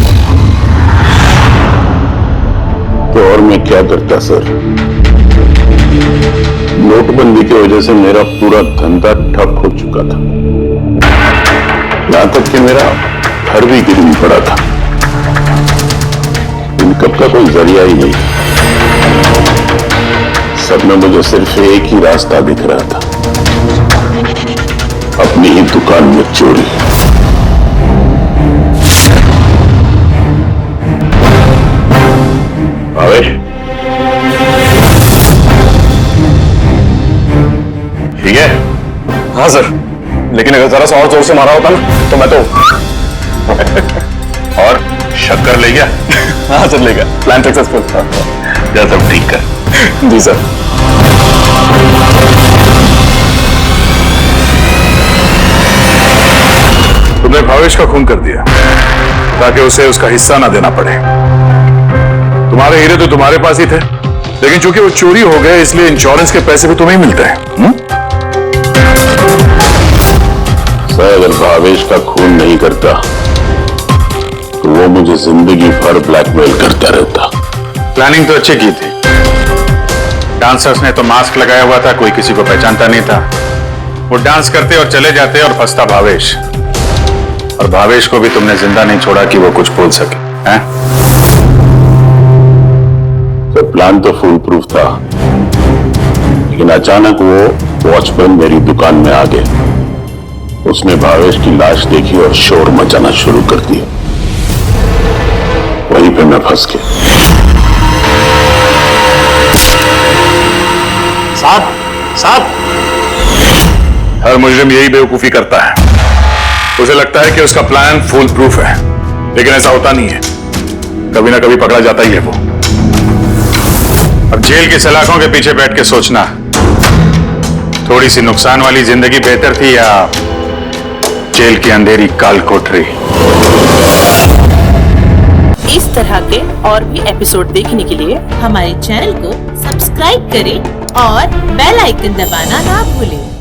तो और मैं क्या करता सर? नोटबंदी की वजह से मेरा पूरा धंधा ठप हो चुका था, यहां तक कि मेरा घर भी गिरवी पड़ा था। इनकम का कोई जरिया ही नहीं, सब में मुझे सिर्फ एक ही रास्ता दिख रहा था, अपनी ही दुकान में चोरी। भावेश, ठीक है? हाँ सर, लेकिन अगर जरा सा और जोर से मारा होता ना तो मैं तो और शक्कर ले गया। हाँ सर ले गया, प्लान सक्सेसफुल। जा सब ठीक कर। जी सर। तुमने भावेश का खून कर दिया ताकि उसे उसका हिस्सा ना देना पड़े। तुम्हारे हीरे तो तुम्हारे पास ही थे, लेकिन चूंकि वो चोरी हो गए इसलिए इंश्योरेंस के पैसे भी तुम्हें ही मिलते हैं। सर अगर भावेश का खून नहीं करता तो वो मुझे जिंदगी भर ब्लैकमेल करता रहता। प्लानिंग तो अच्छी की थी, डांसर्स ने तो मास्क लगाया हुआ था, कोई किसी को पहचानता नहीं था। वो डांस करते और चले जाते और फंसता भावेश, और भावेश को भी तुमने जिंदा नहीं छोड़ा कि वो कुछ बोल सके। हैं? तो प्लान तो फुल प्रूफ था, लेकिन अचानक वो वॉचमैन मेरी दुकान में आ गया। उसने भावेश की लाश देखी और शोर मचाना शुरू कर दिया। वहीं पे मैं फंस गया। साहब, हर मुजरिम यही बेवकूफी करता है। उसे लगता है कि उसका प्लान फुल प्रूफ है, लेकिन ऐसा होता नहीं है। कभी ना कभी पकड़ा जाता ही है वो। अब जेल के सलाखों के पीछे बैठ के सोचना, थोड़ी सी नुकसान वाली जिंदगी बेहतर थी या जेल की अंधेरी काल कोठरी। इस तरह के और भी एपिसोड देखने के लिए हमारे चैनल को सब्सक्राइब करें और बेल आइकन दबाना ना भूलें।